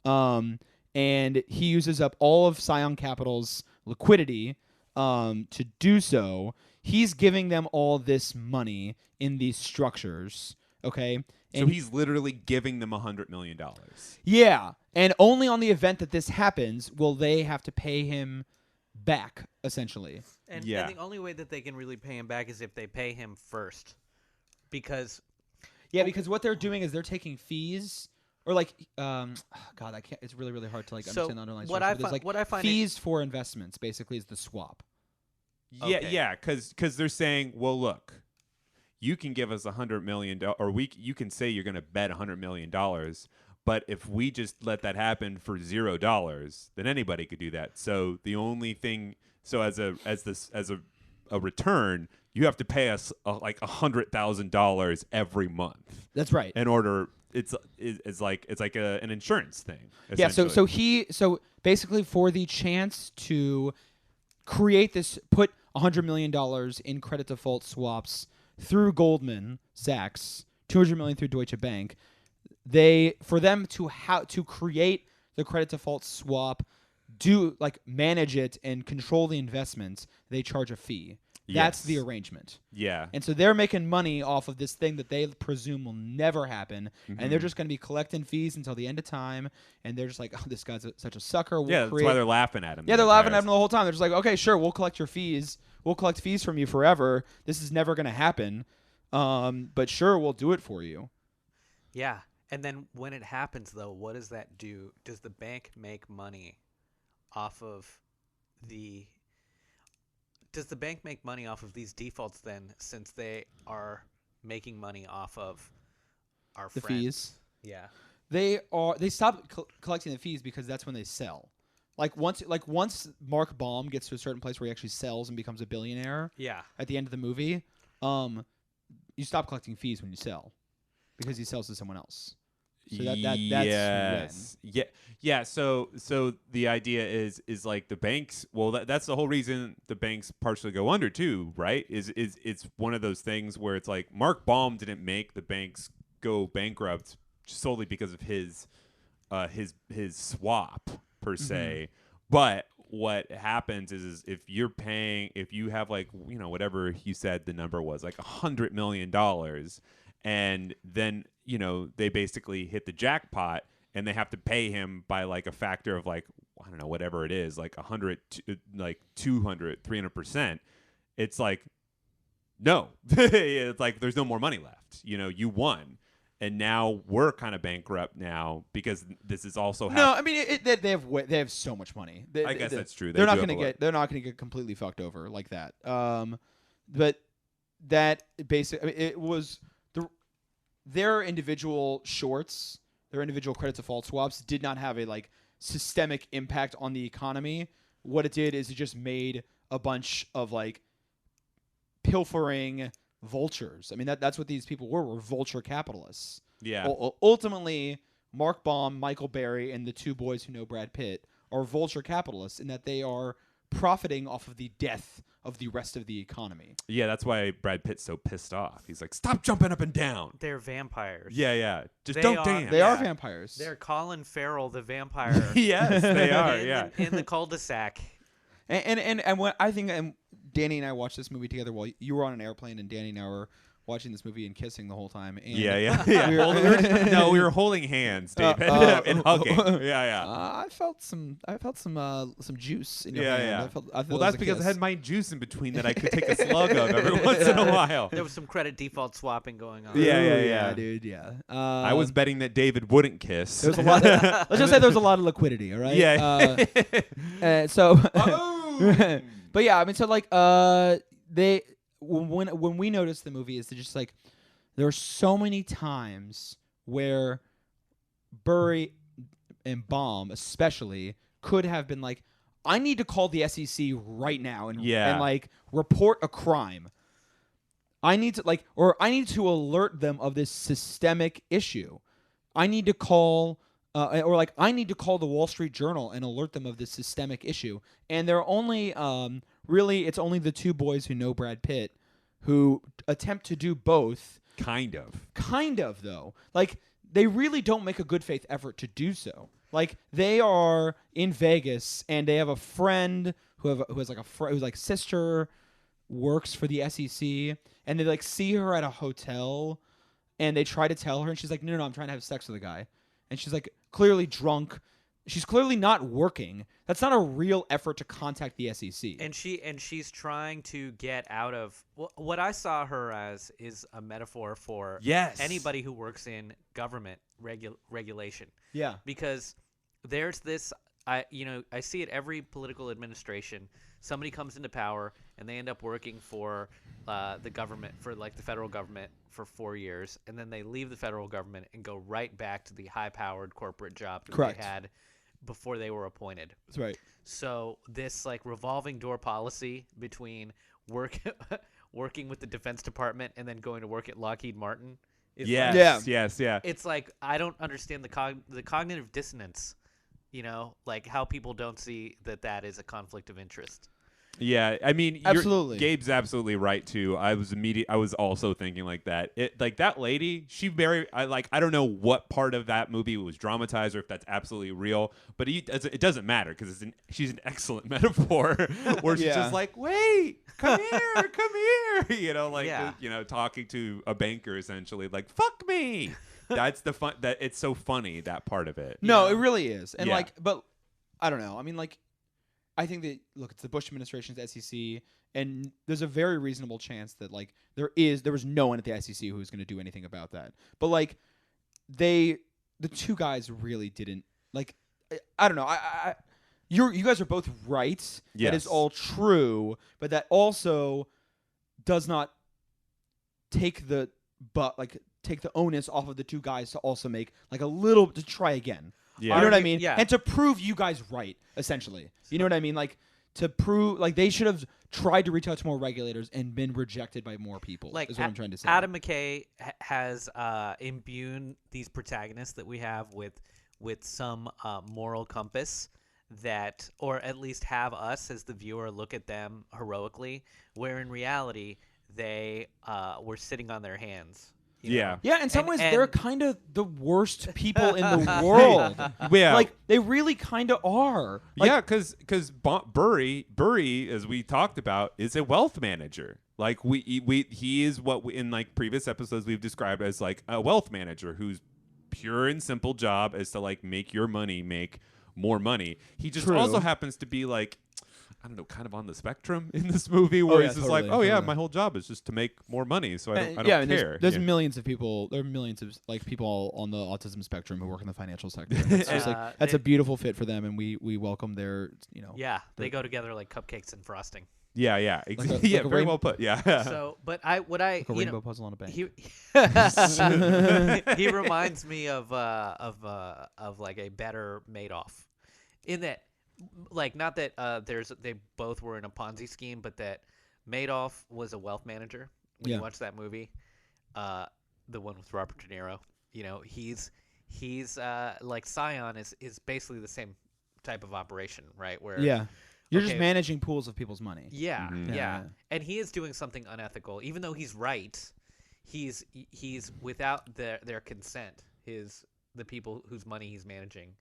and he uses up all of Scion Capital's liquidity to do so. He's giving them all this money in these structures, okay? And so he's literally giving them $100 million. Yeah, and only on the event that this happens will they have to pay him back essentially. And Yeah. the only way that they can really pay him back is if they pay him first, because because what they're doing is they're taking fees. Or like, God, I can't. It's really, really hard to like So understand the underlying what structure. I But there's fi- like what I find fees for investments basically is the swap. Yeah, Okay. yeah, because they're saying, well, look, you can give us $100 million, or you can say you're going to bet $100 million, but if we just let that happen for $0, then anybody could do that. So the only thing, so as a return, you have to pay us like $100,000 every month. That's right. In order, it's like an insurance thing. Yeah. So essentially. so basically for the chance to create this, put $100 million in credit default swaps through Goldman Sachs, $200 million through Deutsche Bank. For them to create the credit default swap, manage it and control the investments, they charge a fee. That's the arrangement. Yeah. And so they're making money off of this thing that they presume will never happen, and they're just going to be collecting fees until the end of time. And they're just like, "Oh, this guy's such a sucker." That's why they're laughing at him. Yeah, they're laughing at him the whole time. They're just like, "Okay, sure, we'll collect your fees. We'll collect fees from you forever. This is never going to happen, but sure, we'll do it for you." yeah. And then when it happens, though, what does that do? Does the bank make money off of the? Does the bank make money off of these defaults then, since they are making money off of our The friends? fees. Yeah. They stop collecting the fees because that's when they sell. Once Mark Baum gets to a certain place where he actually sells and becomes a billionaire. Yeah. At the end of the movie, you stop collecting fees when you sell, because he sells to someone else. So that's yes. Yeah. So the idea is like the banks. Well, that's the whole reason the banks partially go under too, right? Is it's one of those things where it's like Mark Baum didn't make the banks go bankrupt solely because of his swap per se, but what happens is if you have like, you know, whatever you said the number was, like $100 million, and then, you know, they basically hit the jackpot and they have to pay him by like a factor of like, I don't know, whatever it is, like 100, like 200, 300%. It's like, no, it's like, there's no more money left. You know, you won. And now we're kind of bankrupt now because this is also No, I mean they have so much money. I guess that's true. They're not going to get completely fucked over like that. But that basically, it was their individual shorts, their individual credit default swaps did not have a like systemic impact on the economy. What it did is it just made a bunch of like pilfering vultures. I mean, that's what these people were vulture capitalists. Yeah. Ultimately, Mark Baum, Michael Berry, and the two boys who know Brad Pitt are vulture capitalists in that they are profiting off of the death of the rest of the economy. Yeah, that's why Brad Pitt's so pissed off. He's like, stop jumping up and down. They're vampires. Yeah. Just They don't are- dance. They are vampires. They're Colin Farrell, the vampire. Yes, they are. Yeah. in the cul-de-sac. And what I think, and Danny and I watched this movie together while you were on an airplane, and Danny and I were watching this movie and kissing the whole time. And Yeah. We were holding hands, David, and hugging. Yeah. I felt some juice in your Yeah, hand. yeah. I felt Well, it was that's a because kiss. I had my juice in between that I could take a slug of every once in a while. There was some credit default swapping going on. Yeah, dude. Yeah. I was betting that David wouldn't kiss. There was a lot. Let's just say there was a lot of liquidity. All right. Yeah. So. Oh! But yeah, I mean, so like, they when we noticed the movie is just like there are so many times where Burry and Baum especially could have been like, I need to call the SEC right now and like report a crime. I need to alert them of this systemic issue. I need to call I need to call the Wall Street Journal and alert them of this systemic issue. And they're only really, it's only the two boys who know Brad Pitt who attempt to do both. Kind of, though. Like, they really don't make a good faith effort to do so. Like, they are in Vegas and they have a friend who has like who's like sister works for the SEC, and they like see her at a hotel and they try to tell her, and she's like, no, I'm trying to have sex with a guy. And she's like clearly drunk, she's clearly not working. That's not a real effort to contact the SEC. And she's trying to get out of what I saw her as is a metaphor for anybody who works in government regulation. Yeah. Because there's this I see it every political administration. Somebody comes into power and they end up working for the government, for like the federal government for 4 years, and then they leave the federal government and go right back to the high-powered corporate job that Correct. they had before they were appointed. That's right. So this like revolving door policy between working with the Defense Department and then going to work at Lockheed Martin is Yes. It's like I don't understand the cognitive dissonance, like how people don't see that is a conflict of interest. Yeah, I mean, absolutely. Gabe's absolutely right too. I was also thinking like that. Like that lady, I don't know what part of that movie was dramatized or if that's absolutely real, but it doesn't matter because she's an excellent metaphor where she's just like, wait, come here, talking to a banker essentially, like fuck me. That's the fun. That it's so funny, that part of it. No, it really is, and but I don't know. I mean, like. I think that it's the Bush administration's SEC, and there's a very reasonable chance that there was no one at the SEC who was going to do anything about that. But the two guys really didn't I don't know. You guys are both right. Yes. That is all true, but that also does not take the onus off of the two guys to also make a little to try again. Yeah. You know what I mean? Yeah. And to prove you guys right, essentially. You know what I mean? To prove, they should have tried to reach out to more regulators and been rejected by more people, is what I'm trying to say. Adam McKay has imbued these protagonists that we have with some moral compass that, or at least have us as the viewer look at them heroically, where in reality they were sitting on their hands. Yeah. Yeah, in some ways, they're kind of the worst people in the world. Yeah. They really kind of are. Because Burry, as we talked about, is a wealth manager. He is what in previous episodes we've described as a wealth manager whose pure and simple job is to make your money make more money. He just also happens to be I don't know, kind of on the spectrum in this movie where he's just totally. My whole job is just to make more money, so I don't care. There's millions of people. There are millions of people on the autism spectrum who work in the financial sector. It's just that's a beautiful fit for them, and we welcome their Yeah, they go together like cupcakes and frosting. Yeah, exactly. Very well put. Yeah. So, but a rainbow puzzle on a bank. He reminds me of a better Madoff, in that. Not that they both were in a Ponzi scheme, but that Madoff was a wealth manager. When you watch that movie, the one with Robert De Niro, he's Scion is basically the same type of operation, right? Where you're just managing pools of people's money. Yeah, and he is doing something unethical, even though he's right. He's without their consent. The people whose money he's managing.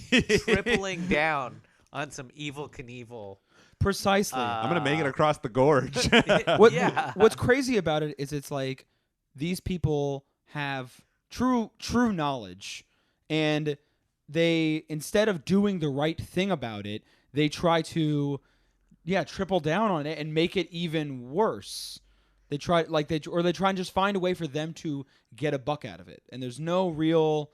He's tripling down on some Evel Knievel. Precisely. I'm gonna make it across the gorge. What's crazy about it is it's these people have true knowledge, and they, instead of doing the right thing about it, they try to triple down on it and make it even worse. They try and just find a way for them to get a buck out of it, and there's no real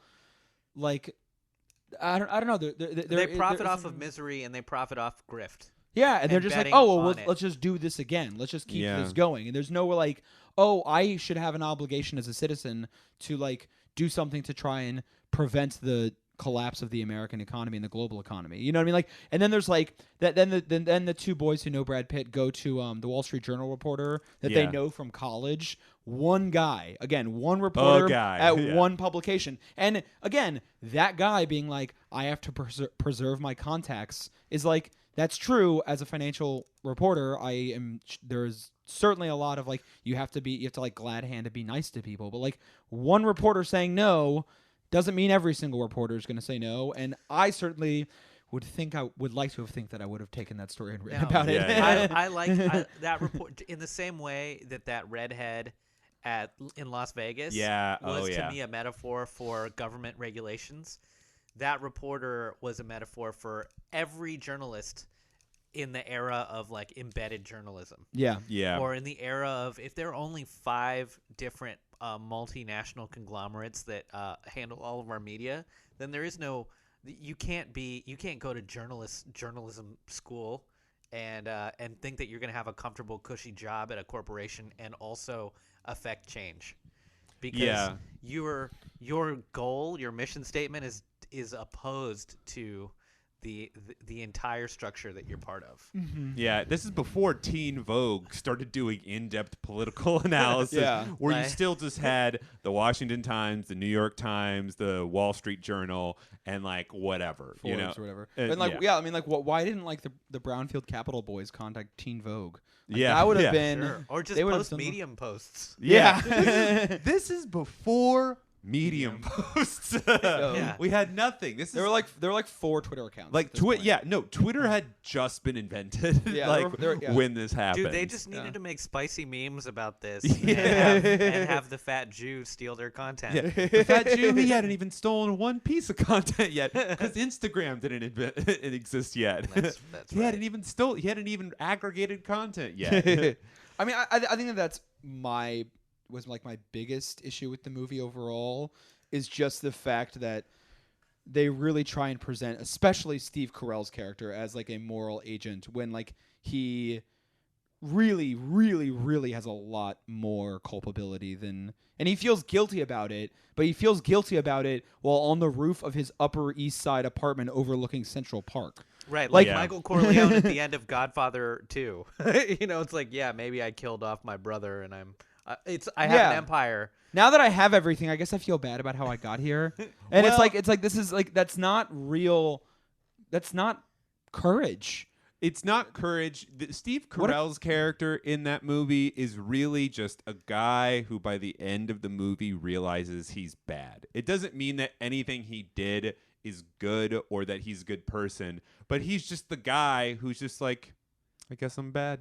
I don't know. They profit off of misery and they profit off grift. Yeah, and they're just let's just do this again. Let's just keep this going. And there's no I should have an obligation as a citizen to do something to try and prevent the collapse of the American economy and the global economy. You know what I mean? And then there's that. Then the two boys who know Brad Pitt go to the Wall Street Journal reporter that they know from college. One guy, again, one reporter at one publication, and again, that guy being I have to preserve my contacts is that's true. As a financial reporter, there's certainly a lot of you have to glad hand to be nice to people, but one reporter saying no doesn't mean every single reporter is going to say no, and I certainly would like to think that I would have taken that story and written about it. I like that report in the same way that redhead in Las Vegas was to me a metaphor for government regulations. that reporter was a metaphor for every journalist in the era of like embedded journalism. Yeah. Yeah. Or in the era of, if there are only 5 different multinational conglomerates that handle all of our media, then there is no, you can't go to journalism school and think that you're going to have a comfortable, cushy job at a corporation and also affect change. Because your goal, your mission statement is opposed to the entire structure that you're part of. Mm-hmm. Yeah, this is before Teen Vogue started doing in-depth political analysis, where you still just had the Washington Times, the New York Times, the Wall Street Journal, and like whatever, Forbes you know, or whatever. And like, I mean, like, why didn't like the Brownfield Capitol boys contact Teen Vogue? Like, that would have been, sure. Or just post Medium posts. Yeah, this is before Medium posts. We had nothing. There were like 4 Twitter accounts. Like Twitter had just been invented. When this happened. Dude, they just needed to make spicy memes about this and have the fat Jew steal their content. Yeah. The fat Jew, he hadn't even stolen one piece of content yet because Instagram didn't exist yet. That's he right. hadn't even aggregated content yet. I mean, I think that's was like my biggest issue with the movie overall is just the fact that they really try and present, especially Steve Carell's character, as like a moral agent when like he really, really, really has a lot more culpability than, and he feels guilty about it, but he feels guilty about it while on the roof of his Upper East Side apartment overlooking Central Park. Right, like Michael Corleone at the end of Godfather 2. You know, it's like, maybe I killed off my brother and I have an empire. Now that I have everything, I guess I feel bad about how I got here. And it's like this is like, that's not real. That's not courage. It's not courage. Steve Carell's character in that movie is really just a guy who by the end of the movie realizes he's bad. It doesn't mean that anything he did is good or that he's a good person, but he's just the guy who's just like, I guess I'm bad.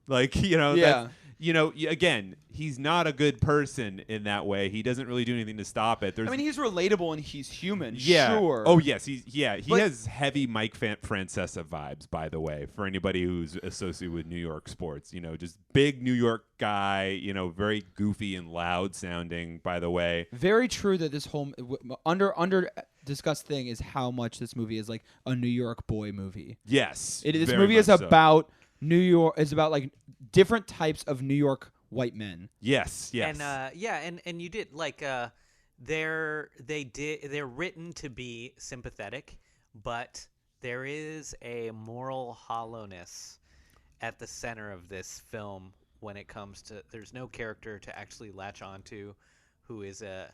Like, you know, again, he's not a good person in that way. He doesn't really do anything to stop it. I mean, he's relatable and he's human. Yeah. Sure. Oh, yes. He has heavy Mike Francesa vibes, by the way, for anybody who's associated with New York sports. You know, just big New York guy, you know, very goofy and loud sounding, by the way. Very true that this whole under discussed thing is how much this movie is like a New York boy movie. Yes. This movie is about New York, is about like different types of New York white men. Yes. And you did like they're written to be sympathetic, but there is a moral hollowness at the center of this film when it comes to, there's no character to actually latch onto who is a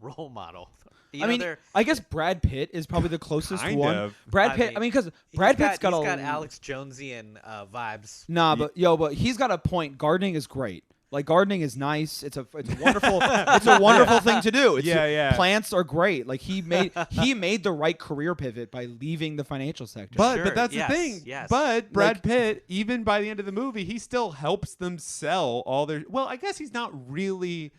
role model. I guess Brad Pitt is probably the closest Kind one. of. Brad Pitt, because Brad Pitt's got Alex Jonesian vibes. Nah, but he's got a point. Gardening is great. Like, gardening is nice. It's a wonderful it's a wonderful thing to do. Plants are great. Like, he made the right career pivot by leaving the financial sector. But that's the thing. Yes. But Brad Pitt, even by the end of the movie, he still helps them sell all their. Well, I guess he's not really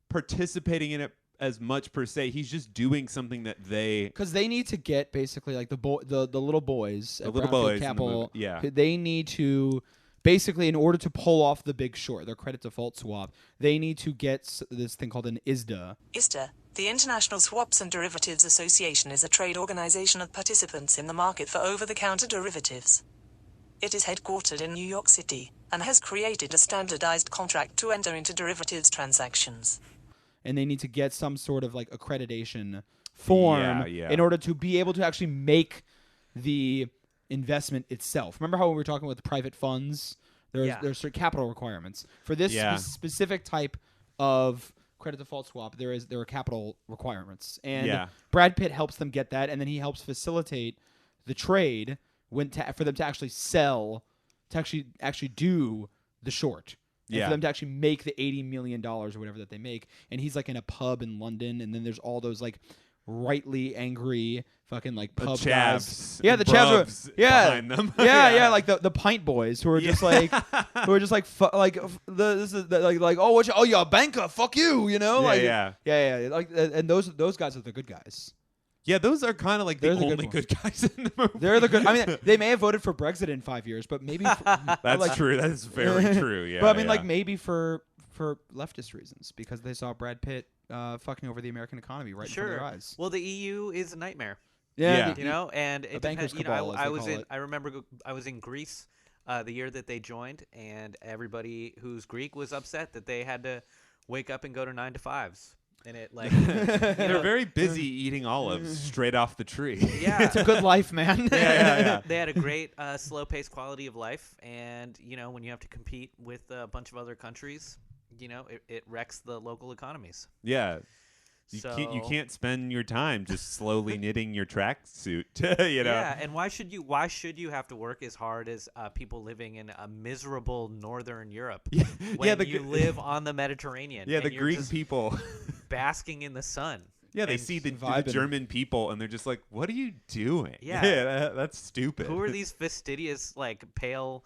participating in it as much per se. He's just doing something that because they need to get basically like the little boys, the little boys, Capital, the they need to basically, in order to pull off the Big Short, their credit default swap, they need to get this thing called an ISDA. ISDA, the International Swaps and Derivatives Association, is a trade organization of participants in the market for over-the-counter derivatives. It is headquartered in New York City and has created a standardized contract to enter into derivatives transactions. And they need to get some sort of like accreditation form in order to be able to actually make the investment itself. Remember how we were talking with private funds? There's certain capital requirements for this specific type of credit default swap. There are capital requirements, and Brad Pitt helps them get that, and then he helps facilitate the trade for them to actually sell, to actually do the short. And for them to actually make the $80 million or whatever that they make. And he's like in a pub in London, and then there's all those like rightly angry fucking like pub guys. Yeah, the chavs are behind them. like the pint boys who are just like oh, you're a banker, fuck you, you know? Like those guys are the good guys. Yeah, those are kind of like the They're the good only ones. good guys in the movie. They're the good. I mean, they may have voted for Brexit in 5 years, but maybe That's true. That is very true. Yeah, but I mean, yeah. like maybe for leftist reasons because they saw Brad Pitt fucking over the American economy right in front of their eyes. Well, the EU is a nightmare. Yeah. You know, and it banker's depends. cabal, as I they was call in. it. I remember I was in Greece the year that they joined, and everybody who's Greek was upset that they had to wake up and go to 9 to 5s. And it like They're very busy eating olives straight off the tree. yeah, It's a good life, man. yeah. they had a great slow-paced quality of life, and when you have to compete with a bunch of other countries, it wrecks the local economies. Yeah. You can't spend your time just slowly knitting your tracksuit. Yeah, and why should you have to work as hard as people living in a miserable northern Europe when you live on the Mediterranean? Yeah, and the you're Greek just people basking in the sun. Yeah, they and see the vibing. German people and they're just like, "What are you doing?" Yeah. That's stupid. Who are these fastidious, like pale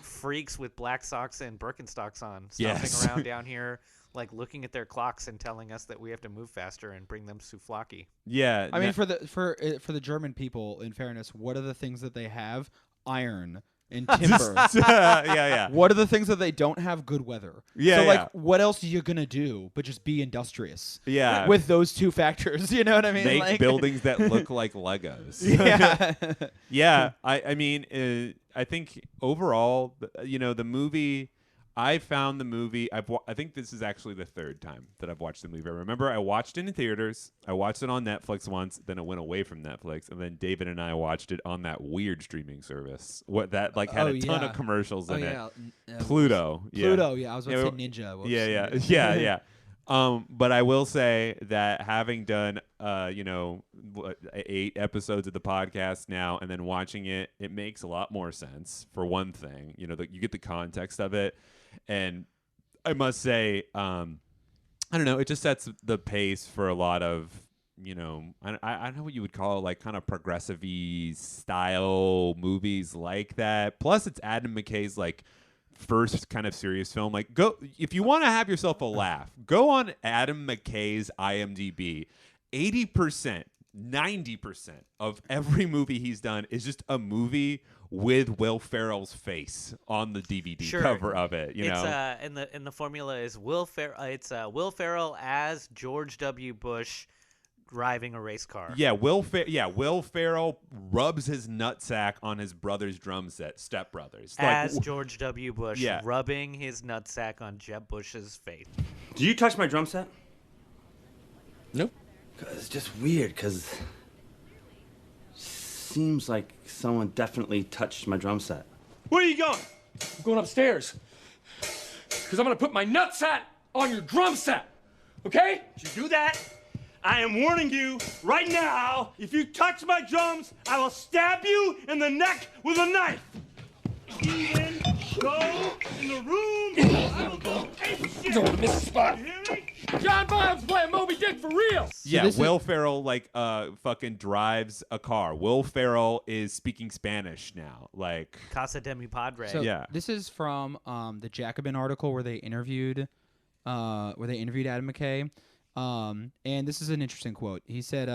freaks with black socks and Birkenstocks on, stomping around down here? Like looking at their clocks and telling us that we have to move faster and bring them souvlaki. Yeah, I mean, for the German people, in fairness, what are the things that they have? Iron and timber. yeah. What are the things that they don't have? Good weather. Yeah, So, like, yeah. what else are you gonna do but just be industrious? Yeah. With those two factors, you know what I mean? Make like, buildings that look like Legos. Yeah. Yeah. I mean, I think overall, the movie. I found the movie. I think this is actually the third time that I've watched the movie. I remember I watched it in theaters. I watched it on Netflix once. Then it went away from Netflix, and then David and I watched it on that weird streaming service. What that like had a ton of commercials in it. Pluto. Pluto. Yeah, I was about to say Ninja. Whoops. Yeah. But I will say that having done 8 episodes of the podcast now, and then watching it, it makes a lot more sense. For one thing, you get the context of it. And I must say, I don't know, it just sets the pace for a lot of, I don't know what you would call like kind of progressive-y style movies like that. Plus, it's Adam McKay's like first kind of serious film. Like, go if you want to have yourself a laugh, go on Adam McKay's IMDb. 80%, 90% of every movie he's done is just a movie with Will Ferrell's face on the DVD cover of it. You know, and the formula is Will Ferrell. It's Will Ferrell as George W. Bush driving a race car. Yeah, Will Ferrell rubs his nutsack on his brother's drum set, Step Brothers. As George W. Bush rubbing his nutsack on Jeb Bush's face. Do you touch my drum set? Nope. It's just weird, because seems like someone definitely touched my drum set. Where are you going? I'm going upstairs. Because I'm going to put my nutsack on your drum set. Okay? If you do that, I am warning you right now, if you touch my drums, I will stab you in the neck with a knife. Even go in the room, I will go ape shit. Don't miss a spot. You hear me? John Bob's playing Moby Dick for real. Yeah, Will Ferrell fucking drives a car. Will Ferrell is speaking Spanish now. Like Casa de mi Padre. So this is from the Jacobin article where they interviewed Adam McKay. And this is an interesting quote. He said,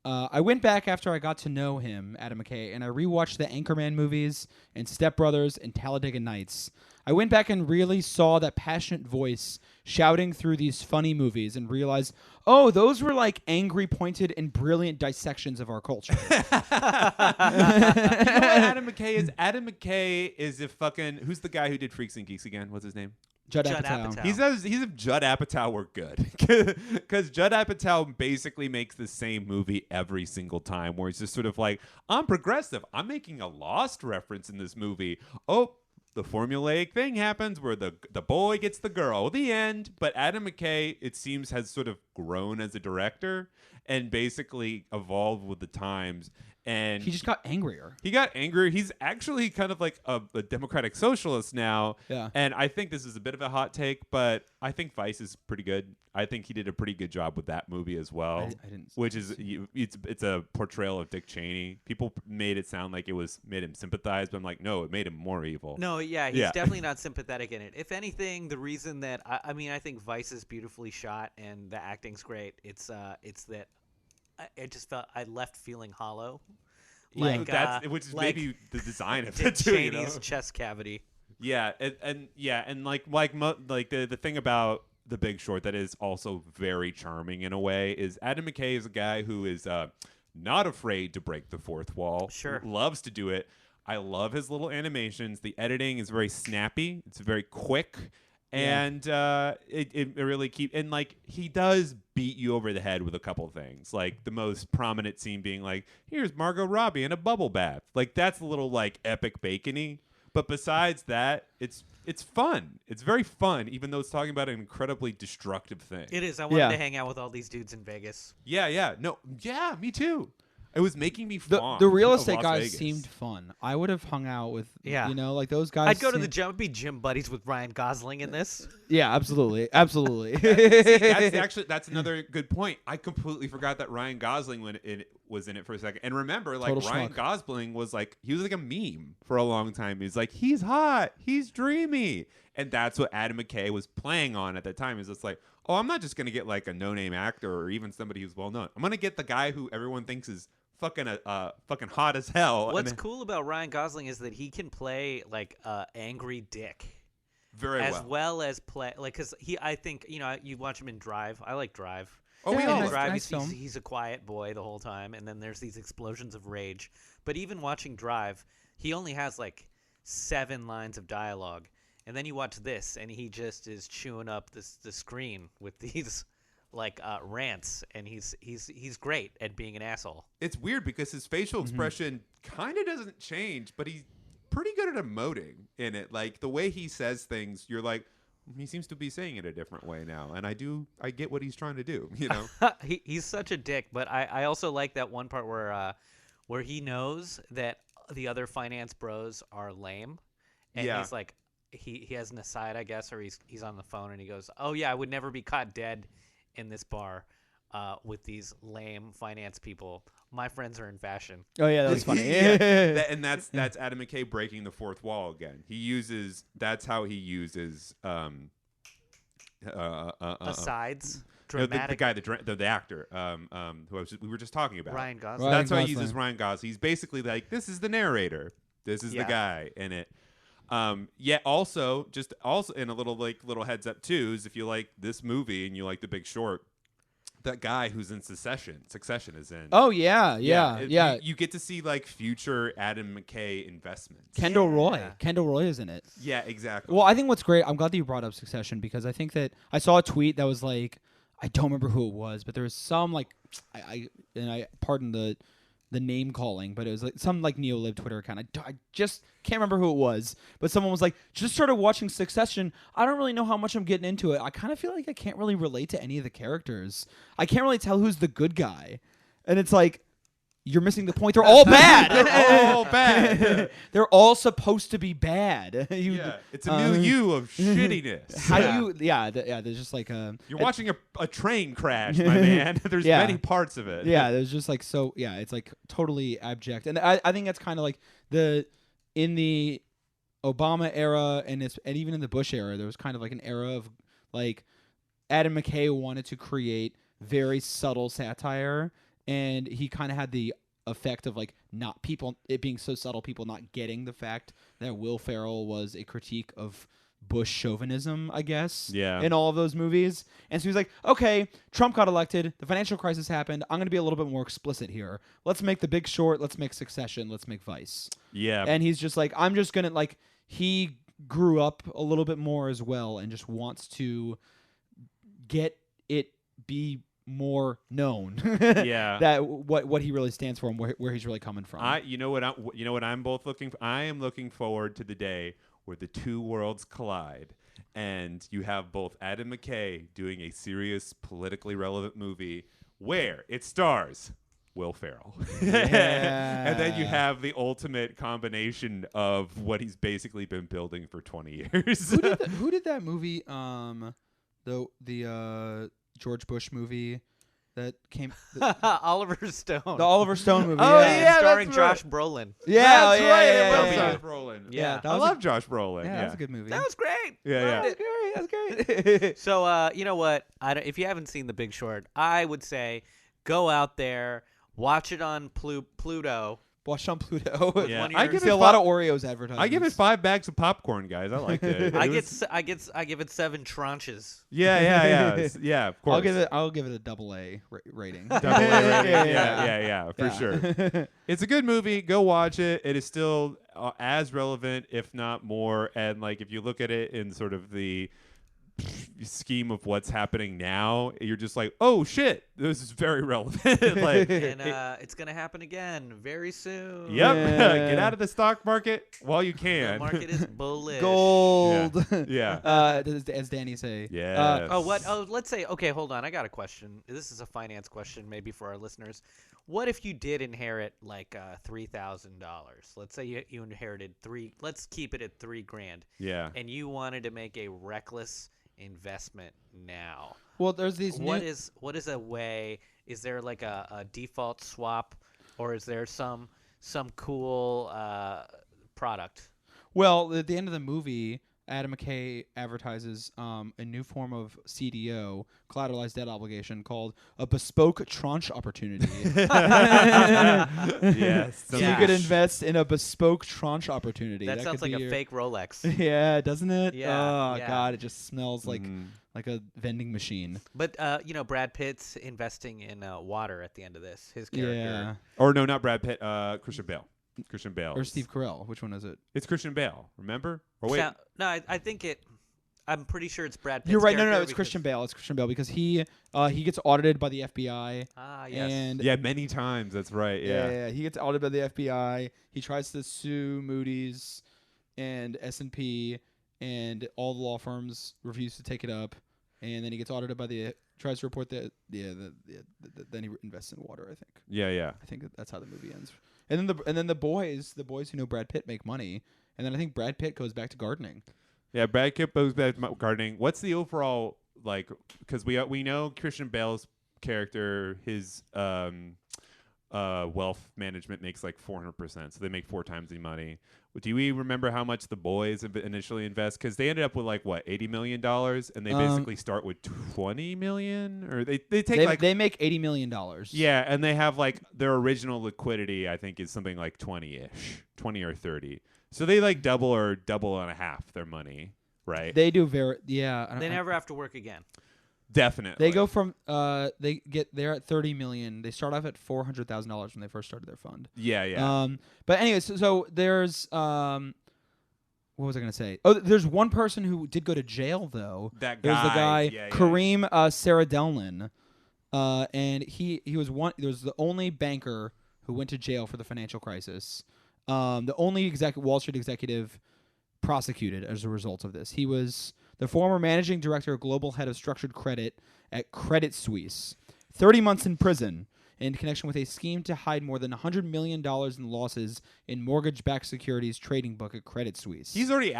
I went back after I got to know him, Adam McKay, and I rewatched the Anchorman movies and Step Brothers and Talladega Nights. I went back and really saw that passionate voice shouting through these funny movies and realized, oh, those were like angry, pointed, and brilliant dissections of our culture. You know what Adam McKay is? Adam McKay is a fucking... Who's the guy who did Freaks and Geeks again? What's his name? Judd Apatow. He's if Judd Apatow were good. Because Judd Apatow basically makes the same movie every single time where he's just sort of like, I'm progressive. I'm making a Lost reference in this movie. Oh, the formulaic thing happens where the boy gets the girl. The end. But Adam McKay, it seems, has sort of grown as a director and basically evolved with the times. And he just got angrier. He got angrier. He's actually kind of like a democratic socialist now. Yeah. And I think this is a bit of a hot take, but I think Vice is pretty good. I think he did a pretty good job with that movie as well. I didn't. Which is it's a portrayal of Dick Cheney. People made it sound like made him sympathize, but I'm like, no, it made him more evil. No, he's definitely not sympathetic in it. If anything, the reason that I think Vice is beautifully shot and the acting's great. It's that I just felt I left feeling hollow. Yeah. That's which is like maybe the design of Dick it too. You know? Cheney's chest cavity. Yeah, and like the thing about The Big Short that is also very charming in a way is Adam McKay is a guy who is not afraid to break the fourth wall. Sure. Loves to do it. I love his little animations. The editing is very snappy. It's very quick. And it really and like he does beat you over the head with a couple things. Like the most prominent scene being like, here's Margot Robbie in a bubble bath. Like that's a little like epic bacony. But besides that, it's fun. It's very fun, even though it's talking about an incredibly destructive thing. It is. I wanted to hang out with all these dudes in Vegas. Yeah. No, yeah, me too. It was making me fond. The real of estate Las guys Vegas. seemed fun. I would have hung out with, Yeah. you know, like those guys. I'd go to the gym. I'd be gym buddies with Ryan Gosling in this. Yeah, absolutely. Absolutely. That's another good point. I completely forgot that Ryan Gosling was in it for a second. And remember, like Total Ryan schmuck. Gosling was like a meme for a long time. He's like, he's hot, he's dreamy, and that's what Adam McKay was playing on at that time. Is just like, oh, I'm not just gonna get like a no-name actor or even somebody who's well known. I'm gonna get the guy who everyone thinks is fucking hot as hell. What's cool about Ryan Gosling is that he can play like angry dick very well as play like because I think you watch him in Drive. I like Drive. Oh, Yeah, we In all nice- Drive, nice film. he's a quiet boy the whole time, and then there's these explosions of rage. But even watching Drive, he only has like 7 lines of dialogue, and then you watch this, and he just is chewing up the screen with these like rants, and he's great at being an asshole. It's weird because his facial expression kind of doesn't change, but he's pretty good at emoting in it. Like the way he says things, you're like, he seems to be saying it a different way now, and I get what he's trying to do. You know, He's such a dick, but I also like that one part where he knows that the other finance bros are lame, and Yeah. he's like he has an aside, I guess, or he's on the phone and he goes, "Oh yeah, I would never be caught dead in this bar with these lame finance people. My friends are in fashion." Oh yeah, that's funny. And that's Adam McKay breaking the fourth wall again. That's how he uses Asides, no, dramatic. the actor who we were just talking about. Ryan Gosling. Ryan That's how he Gosling. uses Ryan Gosling. He's basically like, this is the narrator. This is the Yeah. guy in it. Also in a little heads up too is if you like this movie and you like The Big Short, that guy who's in Succession is in. Oh yeah. You get to see like future Adam McKay investments. Kendall Roy. Yeah. Kendall Roy is in it. Yeah, exactly. Well, I think what's great, I'm glad that you brought up Succession because I think that I saw a tweet that was like, I don't remember who it was, but there was some like, I pardon the name calling, but it was like some like neo-lib Twitter account. I just can't remember who it was, but someone was like, just started watching Succession. I don't really know how much I'm getting into it. I kind of feel like I can't really relate to any of the characters. I can't really tell who's the good guy. And it's like, you're missing the point. They're all bad. They're all bad. They're all supposed to be bad. It's a milieu of shittiness. How do you? Yeah, there's just like You're watching a train crash, my man. There's Yeah. many parts of it. Yeah, there's just like so. Yeah, it's like totally abject, and I think that's kind of like in the Obama era and even in the Bush era, there was kind of like an era of like Adam McKay wanted to create very subtle satire, and he kind of had the effect of like it being so subtle, people not getting the fact that Will Ferrell was a critique of Bush chauvinism, I guess. Yeah. In all of those movies. And so he's like, okay, Trump got elected, the financial crisis happened, I'm going to be a little bit more explicit here. Let's make The Big Short, let's make Succession, let's make Vice. Yeah. And he's just like, I'm just going to like, he grew up a little bit more as well and just wants to get it be more known. Yeah. That what he really stands for and where he's really coming from. You know what I'm both looking for? I am looking forward to the day where the two worlds collide and you have both Adam McKay doing a serious politically relevant movie where it stars Will Ferrell. And then you have the ultimate combination of what he's basically been building for 20 years. Who did that movie? The George Bush movie that came. The Oliver Stone. Oliver Stone movie. Oh, yeah. yeah. starring that's right. Josh Brolin. Yeah, That's yeah, right. yeah, It was yeah, Josh Brolin. Yeah. that I was love Josh Brolin. Yeah, that's a good movie. That was great. Yeah. That's great. That's great. So, you know what? If you haven't seen The Big Short, I would say Go out there, watch it on Pluto. Watch on Pluto. Yeah. I see a lot of Oreos advertisements. I give it 5 bags of popcorn, guys. I liked it. I give it 7 tranches. Yeah. Yeah, of course. I'll give it a AA rating. Double A rating. Yeah, for sure. It's a good movie. Go watch it. It is still as relevant, if not more. And like, if you look at it in sort of the scheme of what's happening now, you're just like, oh shit, this is very relevant. Like, And it's gonna happen again very soon. Yep. Yeah. Get out of the stock market while you The can. market is bullish. Gold. Yeah. As Danny say. Yeah. Let's say. Okay, hold on. I got a question. This is a finance question, maybe for our listeners. What if you did inherit like $3,000? Let's say you inherited three. Let's keep it at $3,000. Yeah. And you wanted to make a reckless investment now. Well, there's these. What is a way? Is there like a default swap, or is there some cool product? Well, at the end of the movie, Adam McKay advertises a new form of CDO, collateralized debt obligation, called a bespoke tranche opportunity. Yes. So you could invest in a bespoke tranche opportunity. That sounds could like be a fake Rolex. Yeah, doesn't it? Yeah, Oh yeah. God, it just smells like a vending machine. But Brad Pitt's investing in water at the end of this. His character. Yeah. Or no, not Brad Pitt. Christian Bale. Christian Bale. Or Steve Carell. Which one is it? It's Christian Bale. Remember? Or wait. No, I think it. I'm pretty sure it's Brad Pitt's You're right. No, character it's because- Christian Bale. It's Christian Bale because he gets audited by the FBI. Ah, yes. And Yeah, many times. That's right. Yeah. He gets audited by the FBI. He tries to sue Moody's and S&P, and all the law firms refuse to take it up. And then he gets audited by tries to report that. Then he invests in water. I think. Yeah. I think that's how the movie ends. And then the boys who know Brad Pitt make money. And then I think Brad Pitt goes back to gardening. Yeah, Brad Pitt goes back to gardening. What's the overall, like, because we know Christian Bale's character, his wealth management makes like 400%, so they make 4 times the money. Do we remember how much the boys initially invest? Because they ended up with like what, $80 million, and they basically start with 20 million, or they take they make $80 million. Yeah, and they have like their original liquidity, I think, is something like 20-ish, 20 or 30. So they like double and a half their money, right? They do They never have to work again. Definitely. They go from they're at 30 million. They start off at $400,000 when they first started their fund. Yeah. But anyways, so there's what was I gonna say? Oh, there's one person who did go to jail though. That There's the guy guy, Kareem Saradelnan, and he was the only banker who went to jail for the financial crisis. The only Wall Street executive prosecuted as a result of this. He was the former managing director, global head of structured credit at Credit Suisse. 30 months in prison in connection with a scheme to hide more than $100 million in losses in mortgage-backed securities trading book at Credit Suisse. He's already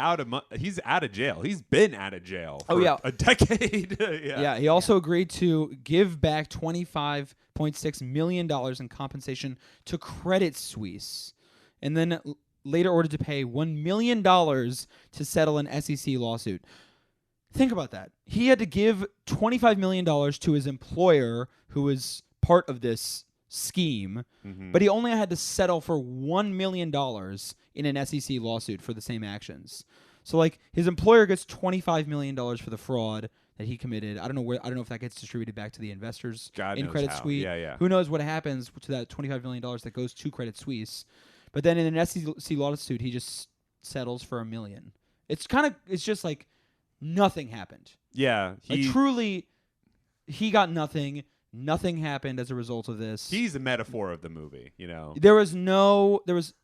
he's out of jail. He's been out of jail for a decade. Yeah, he also agreed to give back $25.6 million in compensation to Credit Suisse, and then later ordered to pay $1 million to settle an SEC lawsuit. Think about that. He had to give $25 million to his employer, who was part of this scheme, but he only had to settle for $1 million in an SEC lawsuit for the same actions. So, like, his employer gets $25 million for the fraud that he committed. I don't know if that gets distributed back to the investors in Credit Suisse. Yeah. Who knows what happens to that $25 million that goes to Credit Suisse? But then in an SEC lawsuit, he just settles for $1 million. It's just like nothing happened. Yeah. He got nothing. Nothing happened as a result of this. He's a metaphor of the movie, you know. There was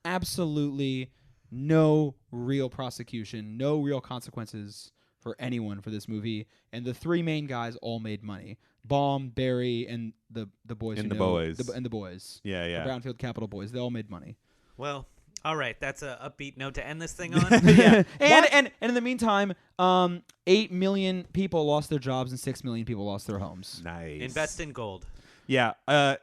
absolutely no real prosecution, no real consequences for anyone for this movie, and the 3 main guys all made money. Baum, Barry, and the boys. And the boys. Yeah. The Brownfield Capital boys. They all made money. Well, all right. That's a upbeat note to end this thing on. Yeah. And in the meantime, 8 million people lost their jobs and 6 million people lost their homes. Nice. Invest in gold. Yeah,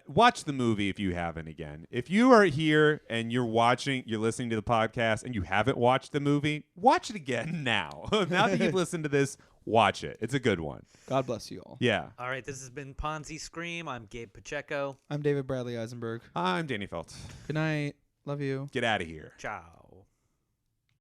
watch the movie if you haven't again. If you are here and you're listening to the podcast and you haven't watched the movie, watch it again now. Now that you've listened to this, watch it. It's a good one. God bless you all. Yeah. All right, this has been Ponzi Scream. I'm Gabe Pacheco. I'm David Bradley Eisenberg. I'm Danny Feltz. Good night. Love you. Get out of here. Ciao.